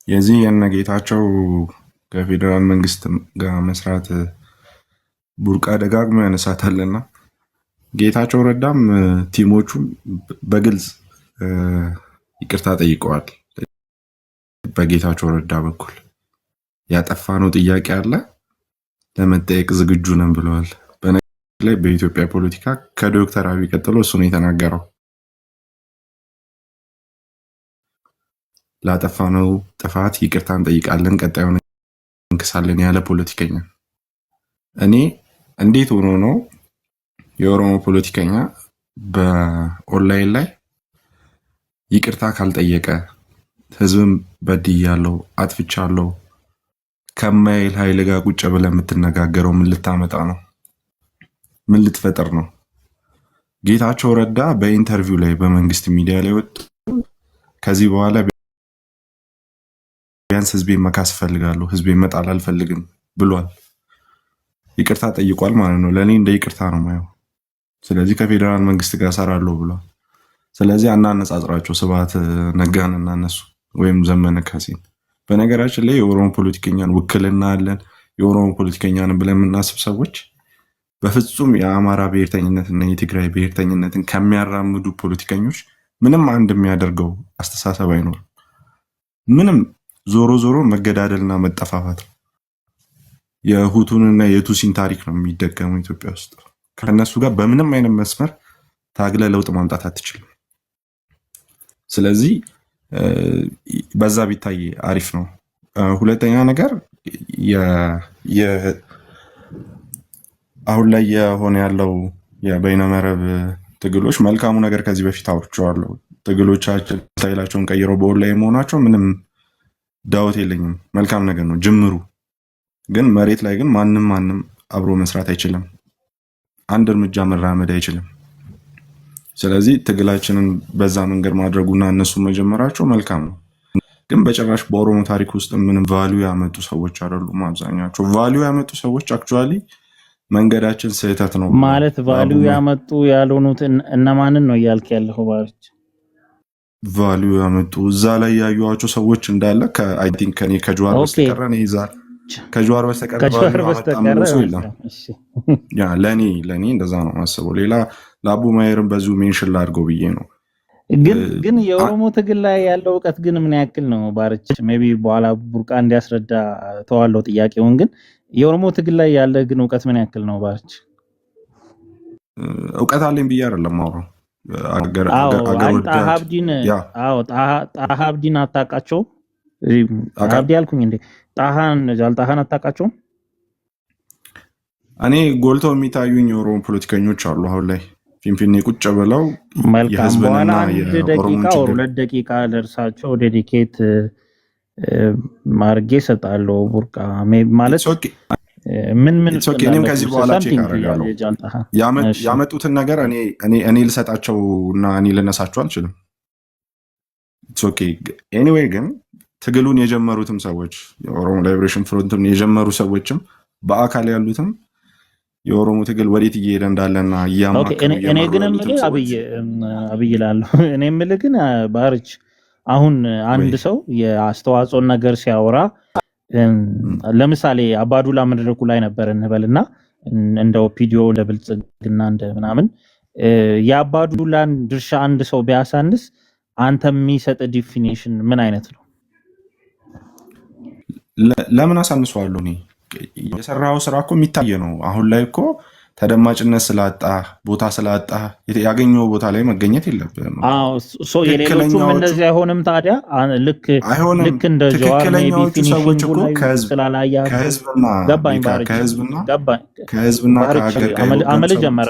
የዚህ የነጌታቸው ከፌዴራል መንግስት ጋር መስራት ቡርቃ ደጋግሞ ያነሳታልና ጌታቸው ረዳም ቲሞቹም በግልጽ ይቅርታ ጠይቀዋል። በጌታቸው ረዳ በኩል ያጠፋነው ጥያቄ አለ፣ ለመጠየቅ ዝግጁ ነን ብለዋል። በነገር ላይ በኢትዮጵያ ፖለቲካ ከዶክተር አብይ ቀጥሎ እሱ ነው የተናገረው። ላጠፋነው ጥፋት ይቅርታ እንጠይቃለን፣ ቀጣዩን እንክሳለን ያለ ፖለቲከኛ። እኔ እንዴት ሆኖ ነው የኦሮሞ ፖለቲከኛ በኦንላይን ላይ ይቅርታ ካልጠየቀ ህዝብም በድያለሁ አጥፍቻለሁ ከማይል ኃይል ጋር ቁጭ ብለህ የምትነጋገረው? ምን ልታመጣ ነው? ምን ልትፈጥር ነው? ጌታቸው ረዳ በኢንተርቪው ላይ በመንግስት ሚዲያ ላይ ወጥ ከዚህ በኋላ ቢያንስ ህዝቤን መካስ እፈልጋለሁ፣ ህዝቤን መጣል አልፈልግም ብሏል። ይቅርታ ጠይቋል ማለት ነው። ለእኔ እንደ ይቅርታ ነው ማየው። ስለዚህ ከፌዴራል መንግስት ጋር እሰራለሁ ብሏል። ስለዚህ አናነጻጽራቸው ስብሐት ነጋን እና እነሱ ወይም ዘመነ ካሴን። በነገራችን ላይ የኦሮሞ ፖለቲከኛን ውክልና አለን የኦሮሞ ፖለቲከኛን ብለን የምናስብ ሰዎች በፍጹም የአማራ ብሔርተኝነትና የትግራይ ብሔርተኝነትን ከሚያራምዱ ፖለቲከኞች ምንም አንድ የሚያደርገው አስተሳሰብ አይኖርም። ምንም ዞሮ ዞሮ መገዳደልና መጠፋፋት የሁቱንና የቱሲን ታሪክ ነው የሚደገመው ኢትዮጵያ ውስጥ። ከነሱ ጋር በምንም አይነት መስመር ታግለ ለውጥ ማምጣት አትችልም። ስለዚህ በዛ ቢታይ አሪፍ ነው። ሁለተኛ ነገር አሁን ላይ የሆነ ያለው የበይነመረብ ትግሎች መልካሙ ነገር ከዚህ በፊት አውርቼዋለሁ። ትግሎቻችን ስታይላቸውን ቀይረው በኦንላይን መሆናቸው ምንም ዳውት የለኝም፣ መልካም ነገር ነው ጅምሩ። ግን መሬት ላይ ግን ማንም አብሮ መስራት አይችልም፣ አንድ እርምጃ መራመድ አይችልም። ስለዚህ ትግላችንን በዛ መንገድ ማድረጉና እነሱ መጀመራቸው መልካም ነው። ግን በጭራሽ በኦሮሞ ታሪክ ውስጥ ምንም ቫልዩ ያመጡ ሰዎች አይደሉም አብዛኛቸው። ቫልዩ ያመጡ ሰዎች አክቹዋሊ መንገዳችን ስህተት ነው ማለት ቫልዩ ያመጡ ያልሆኑት እነማንን ነው እያልክ ያለው? ባርች ቫልዩ ያመጡ እዛ ላይ ያዩዋቸው ሰዎች እንዳለ አይ ቲንክ ከኔ ከጀዋር በስተቀር ነው ይዛል ከጀዋር በስተቀር ቫልዩ ያመጣ ሰው የለም። ያ ለኔ እንደዛ ነው ማስበው። ሌላ ለአቡ ማየርም በዚሁ ሜንሽን ላድርገው ብዬ ነው። ግን የኦሮሞ ትግል ላይ ያለው እውቀት ግን ምን ያክል ነው? ባርች ሜቢ በኋላ ቡርቃ እንዲያስረዳ ተዋለው ጥያቄውን። ግን የኦሮሞ ትግል ላይ ያለ ግን እውቀት ምን ያክል ነው? ባርች እውቀት አለኝ ብዬ አይደለም አውራ ጣሃብዲን አታውቃቸው? አብዲ አልኩኝ እንዴ? ጣሃን አታውቃቸውም? እኔ ጎልተው የሚታዩኝ የኦሮሞ ፖለቲከኞች አሉ አሁን ላይ ፊንፊኔ ቁጭ ብለው መልካም። በኋላ 1 ደቂቃ ወር 2 ደቂቃ ለእርሳቸው ዴዲኬት ማርጌ ሰጣለው። ቡርቃ ማለት ምን እኔም ከዚህ በኋላ ቼክ አደርጋለሁ። ያመጡትን ነገር እኔ ልሰጣቸው እና እኔ ልነሳቸው አልችልም። ኦኬ ኤኒዌይ ግን ትግሉን የጀመሩትም ሰዎች የኦሮሞ ላይብሬሽን ፍሮንትን የጀመሩ ሰዎችም በአካል ያሉትም የኦሮሞ ትግል ወዴት እየሄደ እንዳለና እኔ ግን የምልህ አብይ እላለሁ። እኔ የምልህ ግን ባርች አሁን አንድ ሰው የአስተዋጽኦን ነገር ሲያወራ ለምሳሌ አባዱላ መድረኩ ላይ ነበር እንበልና እንደ ኦፒዲዮ እንደ ብልጽግና እንደ ምናምን የአባዱላን ድርሻ አንድ ሰው ቢያሳንስ አንተ የሚሰጥ ዲፊኒሽን ምን አይነት ነው? ለምን አሳንሰዋለሁ? እኔ የሰራው ስራ እኮ የሚታየ ነው። አሁን ላይ እኮ ተደማጭነት ስላጣ ቦታ ስላጣ ያገኘው ቦታ ላይ መገኘት የለብህም። የሌሎቹም እንደዚህ አይሆንም ታዲያ። ልክ እንደ ጀዋር ሰዎች እኮ ከህዝብና አመል ጀመረ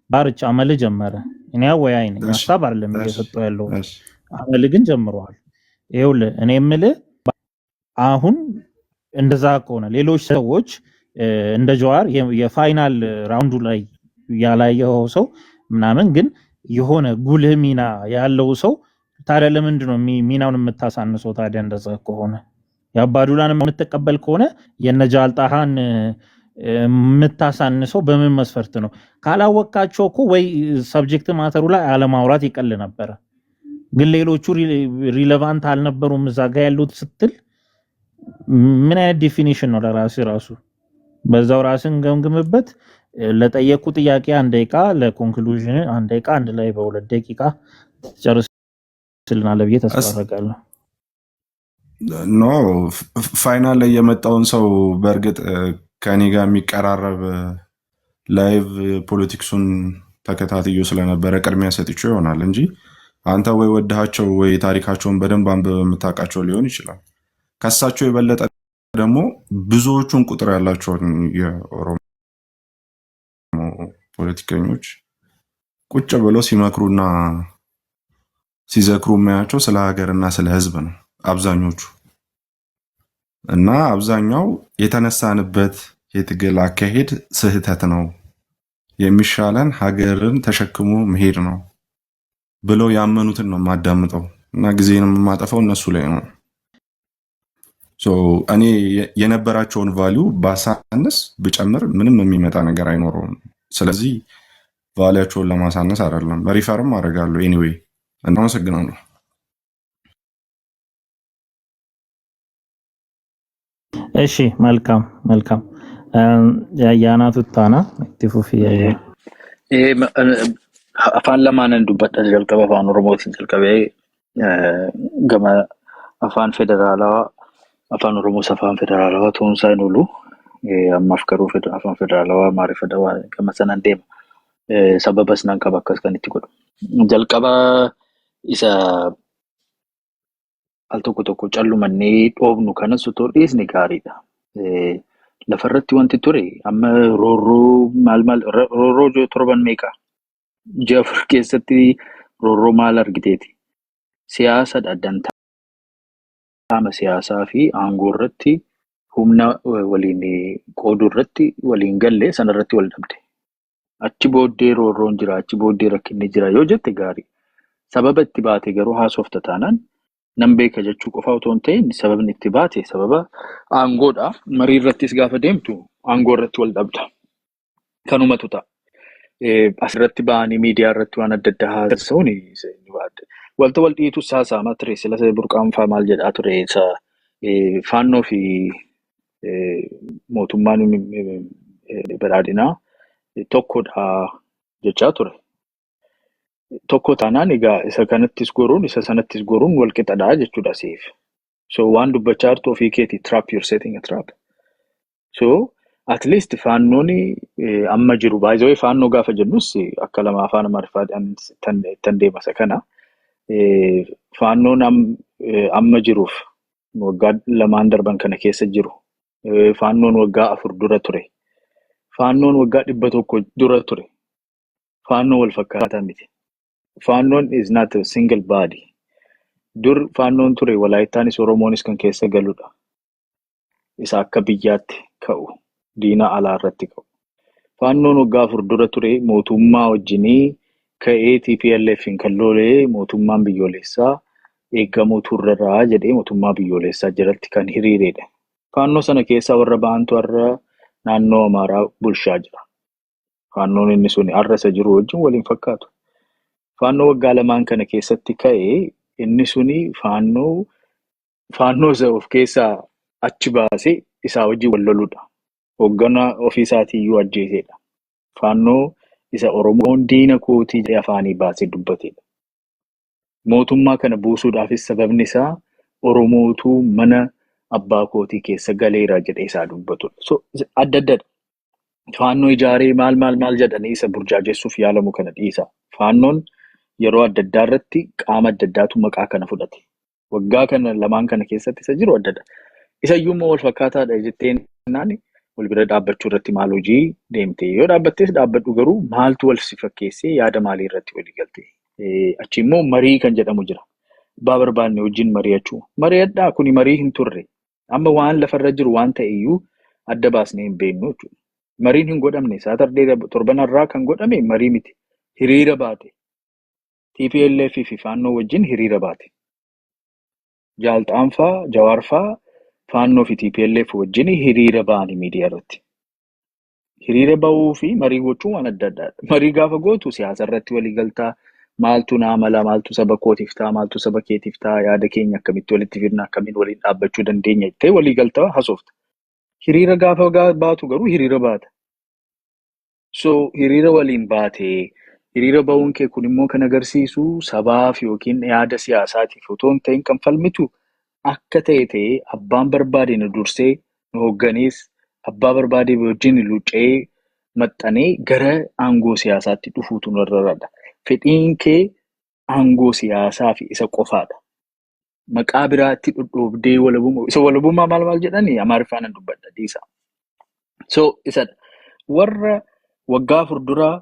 ባርች አመል ጀመረ። እኔ አወያይ ነኝ ሀሳብ አይደለም እየሰጠሁ ያለው አመል ግን ጀምረዋል። ይኸውልህ እኔ የምልህ አሁን እንደዛ ከሆነ ሌሎች ሰዎች እንደ ጀዋር የፋይናል ራውንዱ ላይ ያላየው ሰው ምናምን ግን የሆነ ጉልህ ሚና ያለው ሰው ታዲያ ለምንድን ነው ሚናውን የምታሳንሰው? ታዲያ እንደዛ ከሆነ የአባዱላን የምትቀበል ከሆነ የነጃልጣሃን የምታሳንሰው በምን መስፈርት ነው? ካላወቃቸው እኮ ወይ ሰብጀክት ማተሩ ላይ አለማውራት ይቀል ነበረ። ግን ሌሎቹ ሪሌቫንት አልነበሩም እዛ ጋር ያሉት ስትል ምን አይነት ዲፊኒሽን ነው ራሱ በዛው ራስን ገምግምበት። ለጠየቁ ጥያቄ 1 ደቂቃ ለኮንክሉዥን 1 ደቂቃ አንድ ላይ በ2 ደቂቃ ጨርስልናል ብዬ ተስፋ አደርጋለሁ። ኖ ፋይናል ላይ የመጣውን ሰው በእርግጥ ከኔ ጋር የሚቀራረብ ላይቭ ፖለቲክሱን ተከታትዮ ስለነበረ ቅድሚያ ሰጥቼው ይሆናል እንጂ አንተ ወይ ወድሃቸው ወይ ታሪካቸውን በደንብ አንብበህ የምታውቃቸው ሊሆን ይችላል። ከሳቸው የበለጠ ደግሞ ብዙዎቹን ቁጥር ያላቸውን የኦሮሞ ፖለቲከኞች ቁጭ ብለው ሲመክሩና ሲዘክሩ የሚያቸው ስለ ሀገርና ስለ ሕዝብ ነው አብዛኞቹ። እና አብዛኛው የተነሳንበት የትግል አካሄድ ስህተት ነው፣ የሚሻለን ሀገርን ተሸክሞ መሄድ ነው ብለው ያመኑትን ነው የማዳምጠው እና ጊዜንም የማጠፋው እነሱ ላይ ነው። እኔ የነበራቸውን ቫሊዩ ባሳነስ ብጨምር ምንም የሚመጣ ነገር አይኖረውም። ስለዚህ ቫሊያቸውን ለማሳነስ አይደለም፣ ሪፈርም አደርጋለሁ። ኤኒዌይ እናመሰግናለሁ። እሺ መልካም ያያናቱ ታና ኢቲፉፊ afaan lamaanan dubbadha jalqaba afaan oromootiin jalqabee gama afaan federaalawaa afaan oromoos afaan federaalawaa ta'uunsaa hin oolu ammaaf garuu afaan federaalawaa maariifadha gama sanaan deema sababas nan qaba akkas kan itti godhu jalqaba isa al tokko callumannee dhoofnu kanas otoo dhiisne gaariidha. Lafarratti wanti ture amma roorroo torban meeqa Jafar keessatti roorroo maal argiteeti? Siyaasa dhaddantaama siyaasaa fi aangoo irratti humna waliin qooduu irratti waliin galle sanarratti wal dhabde. Achi booddee roorroon jira, achi booddee rakkinni jira yoo jette gaarii. Sababa itti baate garuu haasofta taanaan nan beeka jechuu qofa otoo hin ta'in sababni itti baate sababa aangoodha. Marii irrattis gaafa deemtu aangoo irratti wal dhabda. Kanumatu ta'a. Asirratti ba'anii miidiyaa irratti waan adda addaa haasa'uun wanta wal dhiitu saasaamaa ture. Sila burqaanfaa maal jedhaa ture faannoo fi mootummaan badhaadhinaa tokkodha jechaa ture. Tokko taanaan egaa isa kanattis goruun isa sanattis goruun wal qixadhaa jechuudha siif. So waan dubbachaa jirtu ofii keetii trap, you're setting a trap. So at least faannoon amma jiru baay'ee faannoo gaafa jennus akka lama afaan Amaariffaan tan deemasa kana faannoon amma jiruuf waggaa lamaan darban kana keessa jiru faannoon waggaa 4 dura ture. Faannoon waggaa 100 dura ture. Faannoo wal fakkaataa miti. Faannoon is not a single body. Dur faannoon ture Walaayitaanis Oromoonis kan keessa galudha. Isa akka biyyaatti ka'u. Diina alaa irratti ka'u. Faannoon waggaa 4 dura ture mootummaa wajjinii ka'ee TPLFin kan loolee mootummaan biyyoolessaa eegamuu turreerraa jedhee mootummaa biyyoolessaa jalatti kan hiriiredha. Faannoo sana keessaa warra ba'antu har'a naannoo Amaaraa bulchaa jira. Faannoon inni sun har'a isa jiru wajjin waliin fakkaatu. Faannoo waggaa lamaan kana keessatti ka'ee inni suni faannoo isa of keessaa achi baasee isaa wajjin wal loludha. Hoogganaa ofiisaatii iyyuu ajjeesedha. Faannoo isa Oromoon diina kootii jedhee afaanii baasee dubbatedha. Mootummaa kana buusuudhaafis sababni isaa Oromootu mana abbaa kootii keessa galeera jedhee isaa dubbatudha. So adda addadha. Faannoo ijaaree maal jedhanii isa burjaajessuuf yaalamu kana dhiisa. Faannoon yeroo adda addaa irratti qaama adda addaatu maqaa kana fudhate. Waggaa kana lamaan kana keessatti isa jiru adda adda. Isa iyyuu immoo wal fakkaataadha jetteen naani wal bira dhaabbachuu irratti maal hojii deemte yoo dhaabbattes dhaabbadhu garuu maaltu wal si fakkeessee yaada maalii irratti walii galte. Achi immoo marii kan jedhamu jira. Abbaa barbaanne wajjin mari'achuu. Mari'adhaa kuni marii hin turre. Amma waan lafarra jiru waan ta'e iyyuu adda baasnee hin beeknu jechuudha. Mariin hin godhamne Saatardee torbanarraa kan godhame marii miti. Hiriira baate. TPLF fi faannoo wajjin hiriira baate. Jaalxaanfaa, Jawaarfaa, faannoo fi TPLF wajjin hiriira ba'anii miidiyaa irratti. Hiriira ba'uu fi marii gochuun waan adda addaadha. Marii gaafa gootu siyaasa irratti walii galtaa, maaltu naa mala maaltu saba kootiftaa maaltu saba keetiftaa yaada keenya akkamitti walitti fidna akkamiin waliin dhaabbachuu dandeenya ittee walii galtaa hasoofta. Hiriira gaafa baatu garuu hiriira baata. So hiriira waliin baatee hiriira ba'uun kee kun immoo kan agarsiisu sabaaf yookiin yaada siyaasaatiif otoo hin ta'in kan falmitu akka ta'e abbaan barbaade nu dursee nu hoogganees abbaa barbaade wajjin luucee maxxanee gara aangoo siyaasaatti dhufuutu nurradha. Fedhiin kee aangoo siyaasaa fi isa qofaadha. Maqaa biraatti dhodhoobdee walabummaa isa walabummaa maal jedhanii Amaariffaan dubbadha dhiisa. So isa warra waggaa fuulduraa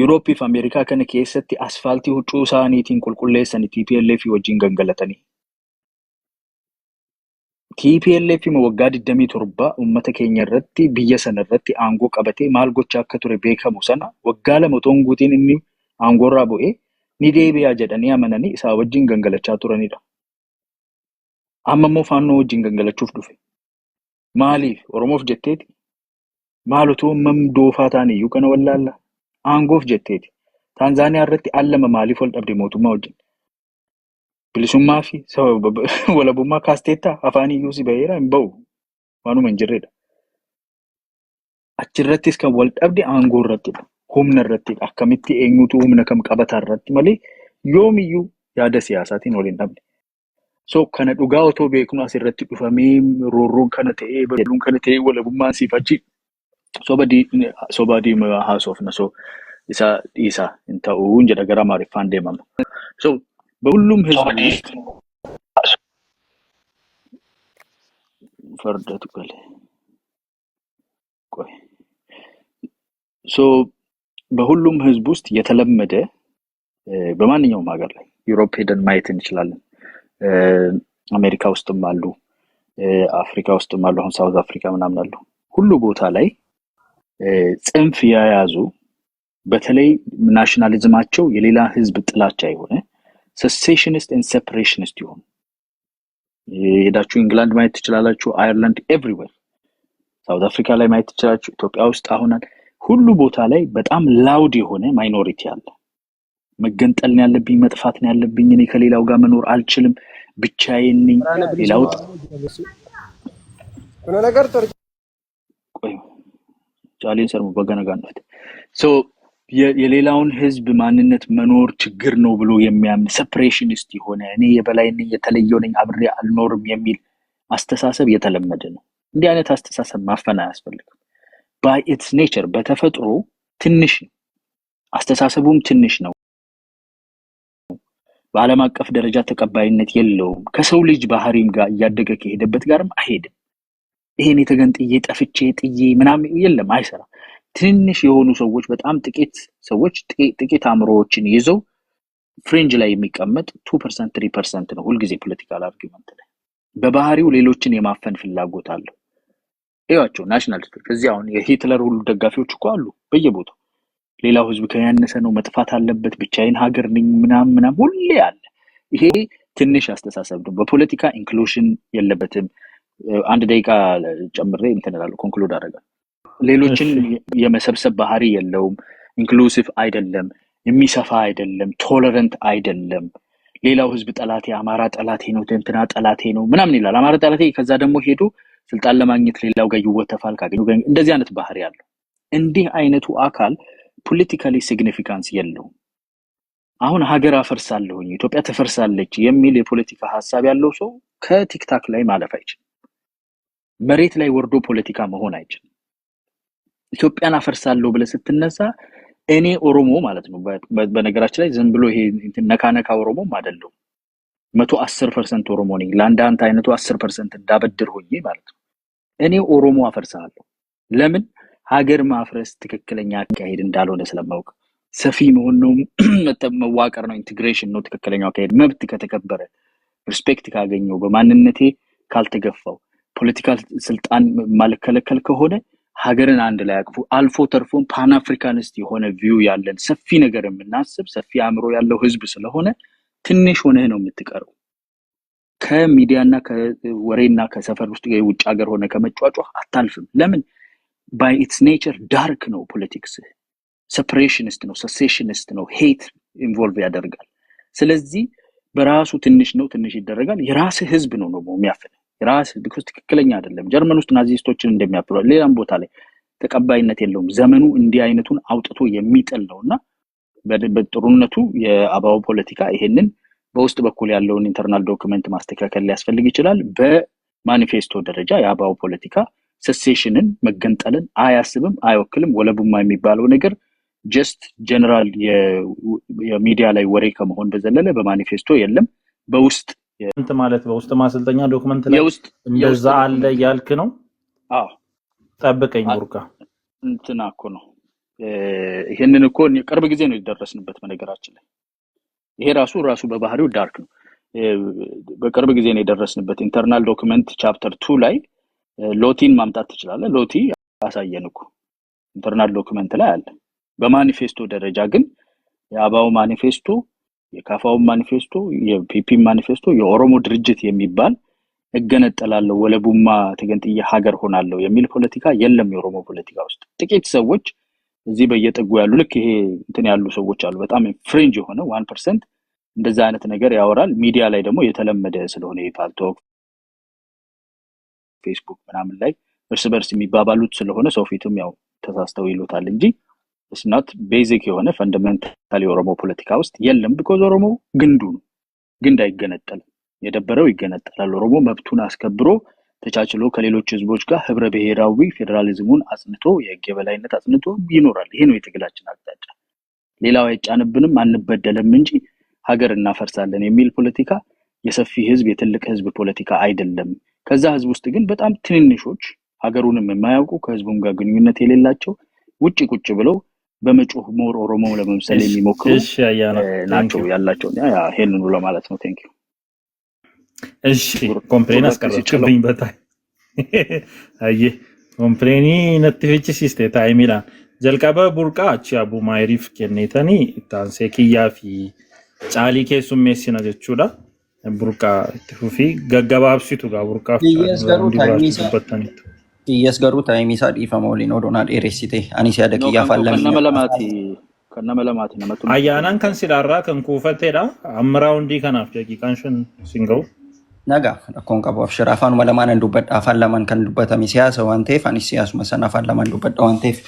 Yurooppii fi Ameerikaa kana keessatti asfaaltii huccuu isaaniitiin qulqulleessanii TPLF wajjin gangalatanii. TPLF waggaa 27 uummata keenya irratti biyya sana irratti aangoo qabatee maal gochaa akka ture beekamu sana waggaa 2 otoo hin guutiin inni aangoorraa bu'ee ni deebi'aa jedhanii amananii isaa wajjin gangalachaa turanidha. Amma immoo faannoo wajjin gangalachuuf dhufe. Maaliif? Oromoof jetteeti? Maal otoo doofaa ta'aniyyuu kana wallaalla? Aangoof jetteeti. Taanzaaniyaa irratti allama maaliif wal dhabde mootummaa wajjin? Bilisummaa fi walabummaa kaasteettaa afaan iyyuu si baheera hin ba'u. Waanuma hin jirredha. Achirrattis kan wal dhabde aangoo irrattidha. Humna irrattidha. Akkamitti eenyutu humna kam qabataa irratti malee yoomiyyuu yaada siyaasaatiin wal hin dhabne. So kana dhugaa otoo beeknu asirratti dhufamee roorroon kana ta'ee baduun kana ta'ee walabummaan siifachi soba diimaa haasofna. So isa dhiisaa hin ta'uu jedha gara Amaariffaan deemama. So በሁሉም ህዝብ ውስጥ ፈርደቱ ቆይ ሶ በሁሉም ህዝብ ውስጥ የተለመደ በማንኛውም ሀገር ላይ ዩሮፕ ሄደን ማየት እንችላለን። አሜሪካ ውስጥም አሉ፣ አፍሪካ ውስጥም አሉ፣ አሁን ሳውዝ አፍሪካ ምናምን አሉ። ሁሉ ቦታ ላይ ጽንፍ ያያዙ በተለይ ናሽናሊዝማቸው የሌላ ህዝብ ጥላቻ የሆነ secessionist and separationist ይሆኑ። ሄዳችሁ ኢንግላንድ ማየት ትችላላችሁ፣ አየርላንድ ኤቭሪዌር፣ ሳውዝ አፍሪካ ላይ ማየት ትችላላችሁ፣ ኢትዮጵያ ውስጥ አሁን ሁሉ ቦታ ላይ በጣም ላውድ የሆነ ማይኖሪቲ አለ። መገንጠል ነው ያለብኝ፣ መጥፋት ነው ያለብኝ፣ እኔ ከሌላው ጋር መኖር አልችልም፣ ብቻዬን ነኝ። ሌላው ነገር ቆይ ቻሌንጅ ሰርሙ በገነጋነት ሶ የሌላውን ህዝብ ማንነት መኖር ችግር ነው ብሎ የሚያምን ሰፕሬሽኒስት የሆነ እኔ የበላይ ነኝ የተለየው ነኝ አብሬ አልኖርም የሚል አስተሳሰብ የተለመደ ነው። እንዲህ አይነት አስተሳሰብ ማፈን አያስፈልግም። by its nature በተፈጥሮ ትንሽ አስተሳሰቡም ትንሽ ነው። በዓለም አቀፍ ደረጃ ተቀባይነት የለውም። ከሰው ልጅ ባህሪም ጋር እያደገ ከሄደበት ጋርም አይሄድም። ይሄን የተገንጥዬ ጠፍቼ ጥዬ ምናምን የለም፣ አይሰራም። ትንሽ የሆኑ ሰዎች በጣም ጥቂት ሰዎች ጥቂት አምሮዎችን ይዘው ፍሪንጅ ላይ የሚቀመጥ 2% 3% ነው ሁሉ ጊዜ ፖለቲካል አርጊመንት ላይ በባህሪው ሌሎችን የማፈን ፍላጎት አለው። እያቸው ናሽናሊስቶች እዚህ አሁን የሂትለር ሁሉ ደጋፊዎች እኮ አሉ በየቦታው። ሌላው ህዝብ ከያነሰ ነው መጥፋት አለበት ብቻዬን ሀገር ነኝ ምናምን ሁሌ አለ። ይሄ ትንሽ አስተሳሰብ ነው። በፖለቲካ ኢንክሉዥን የለበትም። አንድ ደቂቃ ጨምሬ እንተናላለሁ ኮንክሉድ አደረጋለሁ። ሌሎችን የመሰብሰብ ባህሪ የለውም። ኢንክሉሲቭ አይደለም፣ የሚሰፋ አይደለም፣ ቶለረንት አይደለም። ሌላው ህዝብ ጠላቴ አማራ ጠላቴ ነው፣ እንትና ጠላቴ ነው ምናምን ይላል። አማራ ጠላቴ ከዛ ደግሞ ሄዶ ስልጣን ለማግኘት ሌላው ጋር ይወተፋል ካገኙ። እንደዚህ አይነት ባህሪ ያለው እንዲህ አይነቱ አካል ፖለቲካሊ ሲግኒፊካንስ የለውም። አሁን ሀገር አፈርሳለሁ ኢትዮጵያ ተፈርሳለች የሚል የፖለቲካ ሐሳብ ያለው ሰው ከቲክታክ ላይ ማለፍ አይችልም። መሬት ላይ ወርዶ ፖለቲካ መሆን አይችልም። ኢትዮጵያን አፈርሳለሁ ብለ ስትነሳ እኔ ኦሮሞ ማለት ነው። በነገራችን ላይ ዝም ብሎ ይሄ ነካነካ ኦሮሞም አይደለም። 110% ኦሮሞ ነኝ። ለአንዳንድ አይነቱ 10% እንዳበድር ሆኜ ማለት ነው። እኔ ኦሮሞ አፈርሳለሁ። ለምን? ሀገር ማፍረስ ትክክለኛ አካሄድ እንዳልሆነ ስለማውቅ። ሰፊ መሆን ነው፣ መዋቀር ነው፣ ኢንቲግሬሽን ነው ትክክለኛው አካሄድ። መብት ከተከበረ፣ ሪስፔክት ካገኘው፣ በማንነቴ ካልተገፋው፣ ፖለቲካል ስልጣን ማልከለከል ከሆነ ሀገርን አንድ ላይ አቅፉ አልፎ ተርፎን ፓን አፍሪካኒስት የሆነ ቪው ያለን ሰፊ ነገር የምናስብ ሰፊ አእምሮ ያለው ህዝብ ስለሆነ ትንሽ ሆነ ነው የምትቀረው። ከሚዲያና ከወሬና ከሰፈር ውስጥ የውጭ ሀገር ሆነ ከመጫጫው አታልፍም። ለምን? by its nature ዳርክ ነው ፖለቲክስ። ሴፐሬሽኒስት ነው፣ ሴሴሽኒስት ነው፣ ሄት ኢንቮልቭ ያደርጋል። ስለዚህ በራሱ ትንሽ ይደረጋል። የራስ ህዝብ ነው የሚያፍነው የራስ ቢኮዝ ትክክለኛ አይደለም። ጀርመን ውስጥ ናዚስቶችን እንደሚያፍሉ ሌላም ቦታ ላይ ተቀባይነት የለውም። ዘመኑ እንዲህ አይነቱን አውጥቶ የሚጥል ነውና በጥሩነቱ የአባው ፖለቲካ ይሄንን በውስጥ በኩል ያለውን ኢንተርናል ዶክመንት ማስተካከል ሊያስፈልግ ይችላል። በማኒፌስቶ ደረጃ የአባው ፖለቲካ ሴሴሽንን መገንጠልን አያስብም፣ አይወክልም። ወለቡማ የሚባለው ነገር ጀስት ጀነራል የሚዲያ ላይ ወሬ ከመሆን በዘለለ በማኒፌስቶ የለም። በውስጥ ማለት በውስጥ ማሰልጠኛ ዶክመንት ላይ እንደዛ አለ ያልክ ነው? አዎ ጠብቀኝ ቡርቃ እንትና እኮ ነው። ይሄንን እኮ ቅርብ ጊዜ ነው የደረስንበት። በነገራችን ላይ ይሄ ራሱ በባህሪው ዳርክ ነው። በቅርብ ጊዜ ነው የደረስንበት። ኢንተርናል ዶክመንት ቻፕተር 2 ላይ ሎቲን ማምጣት ትችላለህ። ሎቲ አሳየን እኮ ኢንተርናል ዶክመንት ላይ አለ። በማኒፌስቶ ደረጃ ግን የአባው ማኒፌስቶ፣ የካፋው ማኒፌስቶ፣ የፒፒ ማኒፌስቶ፣ የኦሮሞ ድርጅት የሚባል እገነጠላለሁ ወለቡማ ተገንጥዬ ሀገር ሆናለሁ የሚል ፖለቲካ የለም። የኦሮሞ ፖለቲካ ውስጥ ጥቂት ሰዎች እዚህ በየጥጉ ያሉ ልክ ይሄ እንትን ያሉ ሰዎች አሉ። በጣም ፍሪንጅ የሆነ 1% እንደዛ አይነት ነገር ያወራል። ሚዲያ ላይ ደግሞ የተለመደ ስለሆነ የፓልቶክ ፌስቡክ ምናምን ላይ እርስ በርስ የሚባባሉት ስለሆነ ሰው ፊትም ያው ተሳስተው ይሉታል እንጂ እስናት ቤዚክ የሆነ ፈንዳሜንታል የኦሮሞ ፖለቲካ ውስጥ የለም። ቢኮዝ ኦሮሞ ግንዱ ነው። ግንድ አይገነጠልም። የደበረው ይገነጠላል። ኦሮሞ መብቱን አስከብሮ ተቻችሎ ከሌሎች ህዝቦች ጋር ህብረ ብሔራዊ ፌደራሊዝሙን አጽንቶ የህግ የበላይነት አጽንቶ ይኖራል። ይሄ ነው የትግላችን አቅጣጫ። ሌላው አይጫንብንም፣ አንበደለም እንጂ ሀገር እናፈርሳለን የሚል ፖለቲካ የሰፊ ህዝብ የትልቅ ህዝብ ፖለቲካ አይደለም። ከዛ ህዝብ ውስጥ ግን በጣም ትንንሾች ሀገሩንም የማያውቁ ከህዝቡም ጋር ግንኙነት የሌላቸው ውጪ ቁጭ ብለው በመጮህ ሞር ኦሮሞ ለመምሰል የሚሞክሩ ናቸው ያላቸው። ይሄንን ብሎ ማለት ነው። ቴንክ ዩ። እሺ ኮምፕሌን አስቀረችብኝ በታይ አየ ኮምፕሌኒ ነትፍቺ ሲስቴ ታይሚላ ጀልቀበ ቡርቃ አቺ አቡ ማይሪፍ ከኔተኒ ታንሴ ኪያፊ ጫሊ ኬሱሜሲና ጀቹዳ ቡርቃ ትፉፊ ገገባብሲቱ ጋር ቡርቃ የስገሩ ታይሚሳ ዲፈሞሊን ኦዶናል ኤሬሲቴ አኒስ ያደቅ ያፋለም ከነመለማቲ ነመቱ አያናን ከንሲዳራ ከንኩፈቴዳ አምራው እንዲ ከናፍ ደቂቃንሽን ሲንገው ነጋ ኮን ቀቦ አፍሽራ አፋኑ መለማን እንዱበድ አፋን ለማን ከንዱበተሚ ሲያሰ ዋንቴፍ አኒስ ሲያሱ መሰና አፋን ለማን እንዱበድ ዋንቴፍ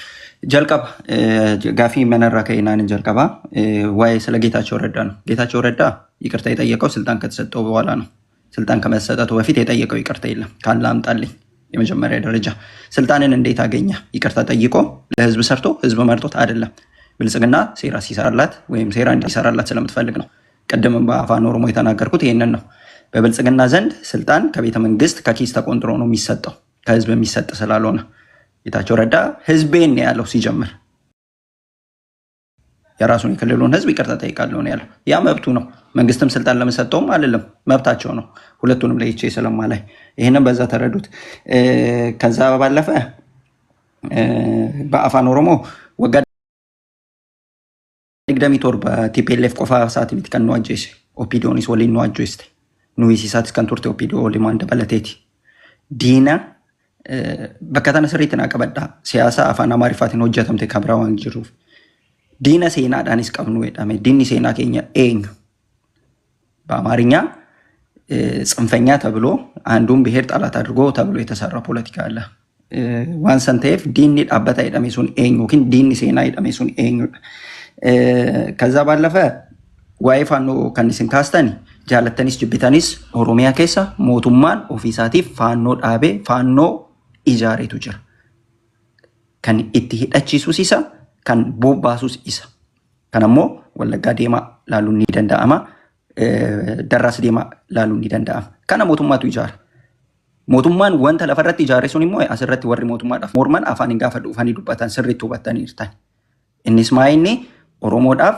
ጀልቀባ ጋፊ መነራ ከይናን ጀልቀባ ዋይ ስለ ጌታቸው ረዳ ነው። ጌታቸው ረዳ ይቅርታ የጠየቀው ስልጣን ከተሰጠው በኋላ ነው። ስልጣን ከመሰጠቱ በፊት የጠየቀው ይቅርታ የለም። ካለ አምጣልኝ። የመጀመሪያ ደረጃ ስልጣንን እንዴት አገኘ? ይቅርታ ጠይቆ ለህዝብ ሰርቶ ህዝብ መርጦት አይደለም። ብልጽግና ሴራ ሲሰራላት ወይም ሴራ እንዲሰራላት ስለምትፈልግ ነው። ቀደም በአፋን ኦሮሞ የተናገርኩት ይሄንን ነው። በብልጽግና ዘንድ ስልጣን ከቤተ መንግስት ከኪስ ተቆንጥሮ ነው የሚሰጠው፣ ከህዝብ የሚሰጥ ስላልሆነ ጌታቸው ረዳ ህዝቤን ነው ያለው። ሲጀምር የራሱን የክልሉን ህዝብ ይቅርታ ጠይቃለሁ ነው ያለው። ያ መብቱ ነው። መንግስትም ስልጣን ለመሰጠውም አይደለም፣ መብታቸው ነው። ሁለቱንም ለይቼ ስለማላይ ይሄንን በዛ ተረዱት። ከዛ ባለፈ በአፋን ኦሮሞ ወጋ ንግደሚቶር በቲፒኤልኤፍ ቆፋ ሰዓት ሚትከን ነው አጀስ ኦፒዲዮኒስ ወሊን ነው አጀስ ኑይሲ ሳትስ ከንቱርቴ ኦፒዲዮ ሊማንደ በለቴቲ ዲና በከተነ ስሪትና ቀበዳ ሲያሳ አፋን አማሪፋቲን ሆጀተምቴ ካብራዋን ጅሩ ዲነ ሴና ዳኒስ ቀብኑ ወዳሜ ዲኒ ሴና ከኛ ኤኝ በአማርኛ ጽንፈኛ ተብሎ አንዱን ብሄር ጠላት አድርጎ ተብሎ የተሰራ ፖለቲካ አለ። ዋንሰንቴፍ ዲኒ ዳበታ ይደሜሱን ኤኝ ወኪን ዲኒ ሴና ይደሜሱን ኤኝ ከዛ ባለፈ ዋይፋኖ ከንስን ካስተኒ ጃለተኒስ ጅቢታኒስ ኦሮሚያ ኬሳ ሞቱማን ኦፊሳቲፍ ፋኖ ዳቤ ፋኖ ኢጃሬቱ ጅራ ከን ኢቲ ሂዳቺሱስ ኢሳ ከን ቦባሱስ ኢሳ ከነሞ ወለጋ ዴማ ላሉኒ ደንዳአማ ደራስ ዴማ ላሉኒ ደንዳአማ ከነ ሞቱማቱ ኢጃር ሞቱማን ወንተ ለፈረት ኢጃሬ ሱን ሞ አስረት ወሪ ሞቱማ ዳፍ ሞርማን አፋን እንጋፈዱ ፋኒ ዱባታን ስሪቱ ባታኒ ይርታን እንስማይኒ ኦሮሞዳፍ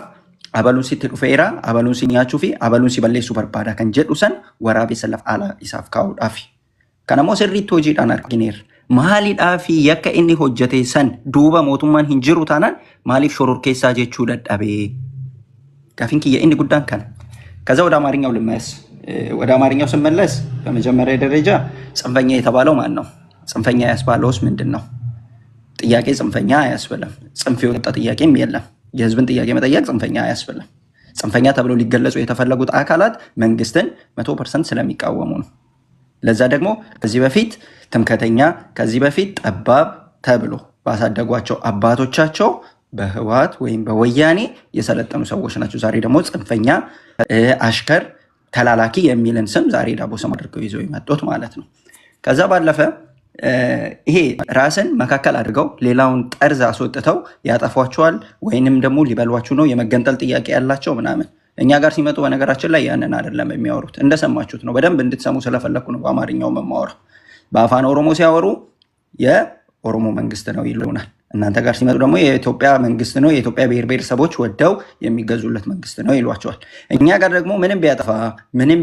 አበሉን ሲት ዱፌራ አበሉን ሲኛቹ ፊ አበሉን ሲበሌሱ በርባዳ ከን ጀዱሰን ወራቤ ሰለፍ አላ ኢሳፍ ካውዳፊ ከነሞ ስሪቱ ጂዳን አርጊኔር ማሊ ዳፊ የከ ኢኒ ሆጀቴ ሰን ዱባ ሞቱማን ሂንጅሩ ታናን ማሊፍ ሾሮር ኬሳ ጀቹ ደዳቤ ጋፊንኪ የኢኒ ጉዳን ከን ከዛ ወደ አማርኛው ልመለስ። ወደ አማርኛው ስመለስ በመጀመሪያ ደረጃ ጽንፈኛ የተባለው ማን ነው? ጽንፈኛ ያስባለውስ ምንድነው? ጥያቄ ጽንፈኛ አያስብልም። ጽንፍ የወጣ ጥያቄም የለም። የህዝብን ጥያቄ መጠየቅ ጽንፈኛ አያስብልም። ጽንፈኛ ተብለው ሊገለጹ የተፈለጉት አካላት መንግስትን 100% ስለሚቃወሙ ነው። ለዛ ደግሞ ከዚህ በፊት ትምከተኛ ከዚህ በፊት ጠባብ ተብሎ ባሳደጓቸው አባቶቻቸው በህወሓት ወይም በወያኔ የሰለጠኑ ሰዎች ናቸው። ዛሬ ደግሞ ጽንፈኛ፣ አሽከር፣ ተላላኪ የሚልን ስም ዛሬ ዳቦ ስም አድርገው ይዘው የመጡት ማለት ነው። ከዛ ባለፈ ይሄ ራስን መካከል አድርገው ሌላውን ጠርዝ አስወጥተው ያጠፏቸዋል ወይንም ደግሞ ሊበሏችሁ ነው የመገንጠል ጥያቄ ያላቸው ምናምን። እኛ ጋር ሲመጡ በነገራችን ላይ ያንን አይደለም የሚያወሩት። እንደሰማችሁት ነው። በደንብ እንድትሰሙ ስለፈለኩ ነው በአማርኛው መማወራ። በአፋን ኦሮሞ ሲያወሩ የኦሮሞ መንግስት ነው ይሉናል። እናንተ ጋር ሲመጡ ደግሞ የኢትዮጵያ መንግስት ነው፣ የኢትዮጵያ ብሔር ብሔረሰቦች ወደው የሚገዙለት መንግስት ነው ይሏቸዋል። እኛ ጋር ደግሞ ምንም ቢያጠፋ ምንም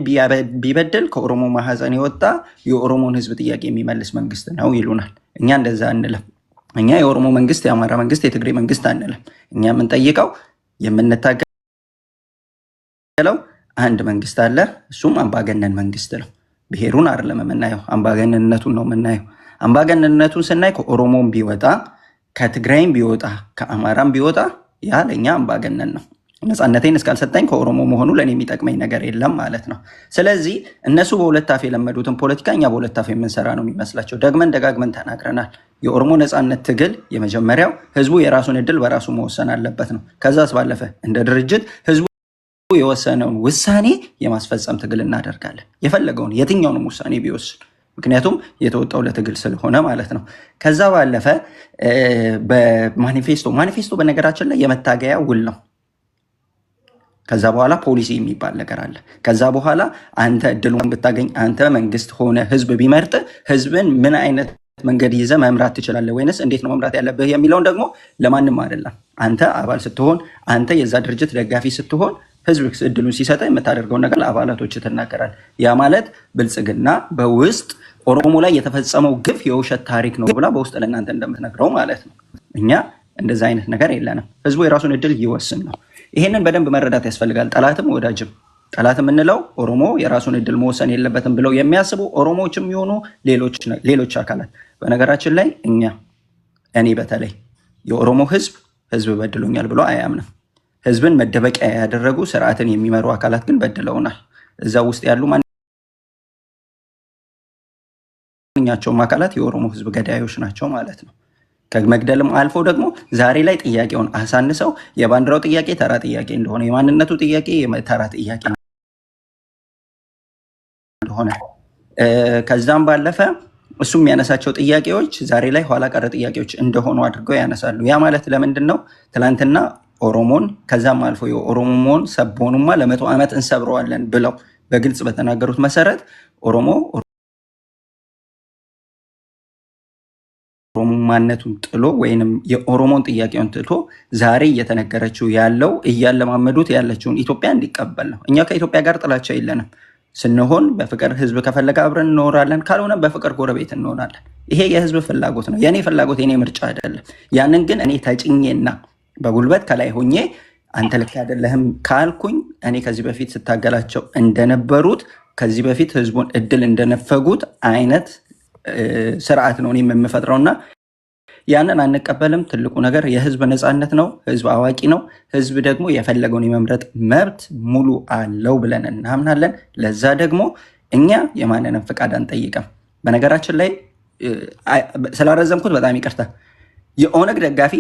ቢበድል ከኦሮሞ ማህፀን የወጣ የኦሮሞን ህዝብ ጥያቄ የሚመልስ መንግስት ነው ይሉናል። እኛ እንደዛ አንልም። እኛ የኦሮሞ መንግስት፣ የአማራ መንግስት፣ የትግሬ መንግስት አንልም። እኛ የምንጠይቀው የምንታገለው አንድ መንግስት አለ። እሱም አምባገነን መንግስት ነው። ብሔሩን አይደለም የምናየው፣ አምባገነንነቱን ነው የምናየው። አምባገነንነቱን ስናይ ከኦሮሞም ቢወጣ ከትግራይም ቢወጣ ከአማራም ቢወጣ ያ ለእኛ አምባገነን ነው። ነፃነቴን እስካልሰጠኝ ከኦሮሞ መሆኑ ለእኔ የሚጠቅመኝ ነገር የለም ማለት ነው። ስለዚህ እነሱ በሁለት አፍ የለመዱትን ፖለቲካ እኛ በሁለት አፍ የምንሰራ ነው የሚመስላቸው። ደግመን ደጋግመን ተናግረናል። የኦሮሞ ነፃነት ትግል የመጀመሪያው ህዝቡ የራሱን እድል በራሱ መወሰን አለበት ነው። ከዛስ ባለፈ እንደ ድርጅት ህዝቡ የወሰነውን ውሳኔ የማስፈጸም ትግል እናደርጋለን። የፈለገውን የትኛውንም ውሳኔ ቢወስን፣ ምክንያቱም የተወጣው ለትግል ስለሆነ ማለት ነው። ከዛ ባለፈ ማኒፌስቶ በነገራችን ላይ የመታገያ ውል ነው። ከዛ በኋላ ፖሊሲ የሚባል ነገር አለ። ከዛ በኋላ አንተ እድሉን ብታገኝ አንተ መንግስት ሆነ ህዝብ ቢመርጥ ህዝብን ምን አይነት መንገድ ይዘ መምራት ትችላለህ ወይንስ እንዴት ነው መምራት ያለብህ የሚለውን ደግሞ ለማንም አይደለም። አንተ አባል ስትሆን፣ አንተ የዛ ድርጅት ደጋፊ ስትሆን ህዝብ እድሉን ሲሰጠ የምታደርገውን ነገር ለአባላቶች ትናገራል። ያ ማለት ብልጽግና በውስጥ ኦሮሞ ላይ የተፈጸመው ግፍ የውሸት ታሪክ ነው ብላ በውስጥ ለእናንተ እንደምትነግረው ማለት ነው። እኛ እንደዛ አይነት ነገር የለንም። ህዝቡ የራሱን እድል ይወስን ነው። ይሄንን በደንብ መረዳት ያስፈልጋል። ጠላትም ወዳጅም። ጠላት የምንለው ኦሮሞ የራሱን እድል መወሰን የለበትም ብለው የሚያስቡ ኦሮሞዎችም የሆኑ ሌሎች አካላት። በነገራችን ላይ እኔ በተለይ የኦሮሞ ህዝብ በድሎኛል ብሎ አያምንም። ህዝብን መደበቂያ ያደረጉ ስርዓትን የሚመሩ አካላት ግን በድለውናል። እዛ ውስጥ ያሉ ማንኛቸውም አካላት የኦሮሞ ህዝብ ገዳዮች ናቸው ማለት ነው። ከመግደልም አልፎ ደግሞ ዛሬ ላይ ጥያቄውን አሳንሰው የባንዲራው ጥያቄ ተራ ጥያቄ እንደሆነ፣ የማንነቱ ጥያቄ ተራ ጥያቄ እንደሆነ፣ ከዛም ባለፈ እሱ የሚያነሳቸው ጥያቄዎች ዛሬ ላይ ኋላ ቀረ ጥያቄዎች እንደሆኑ አድርገው ያነሳሉ። ያ ማለት ለምንድን ነው? ትላንትና ኦሮሞን ከዛም አልፎ የኦሮሞን ሰቦኑማ ለ100 ዓመት እንሰብረዋለን ብለው በግልጽ በተናገሩት መሰረት ኦሮሞማነቱን ጥሎ ወይንም የኦሮሞን ጥያቄውን ትቶ ዛሬ እየተነገረችው ያለው እያለማመዱት ያለችውን ኢትዮጵያ እንዲቀበል ነው። እኛ ከኢትዮጵያ ጋር ጥላቻ የለንም። ስንሆን በፍቅር ህዝብ ከፈለገ አብረን እንኖራለን፣ ካልሆነ በፍቅር ጎረቤት እንሆናለን። ይሄ የህዝብ ፍላጎት ነው። የኔ ፍላጎት የኔ ምርጫ አይደለም። ያንን ግን እኔ ተጭኜና በጉልበት ከላይ ሆኜ አንተ ልክ አይደለህም ካልኩኝ እኔ ከዚህ በፊት ስታገላቸው እንደነበሩት ከዚህ በፊት ህዝቡን እድል እንደነፈጉት አይነት ስርዓት ነው እኔም የምፈጥረውና ያንን አንቀበልም። ትልቁ ነገር የህዝብ ነፃነት ነው። ህዝብ አዋቂ ነው። ህዝብ ደግሞ የፈለገውን የመምረጥ መብት ሙሉ አለው ብለን እናምናለን። ለዛ ደግሞ እኛ የማንንም ፍቃድ አንጠይቅም። በነገራችን ላይ ስላረዘምኩት በጣም ይቅርታ። የኦነግ ደጋፊ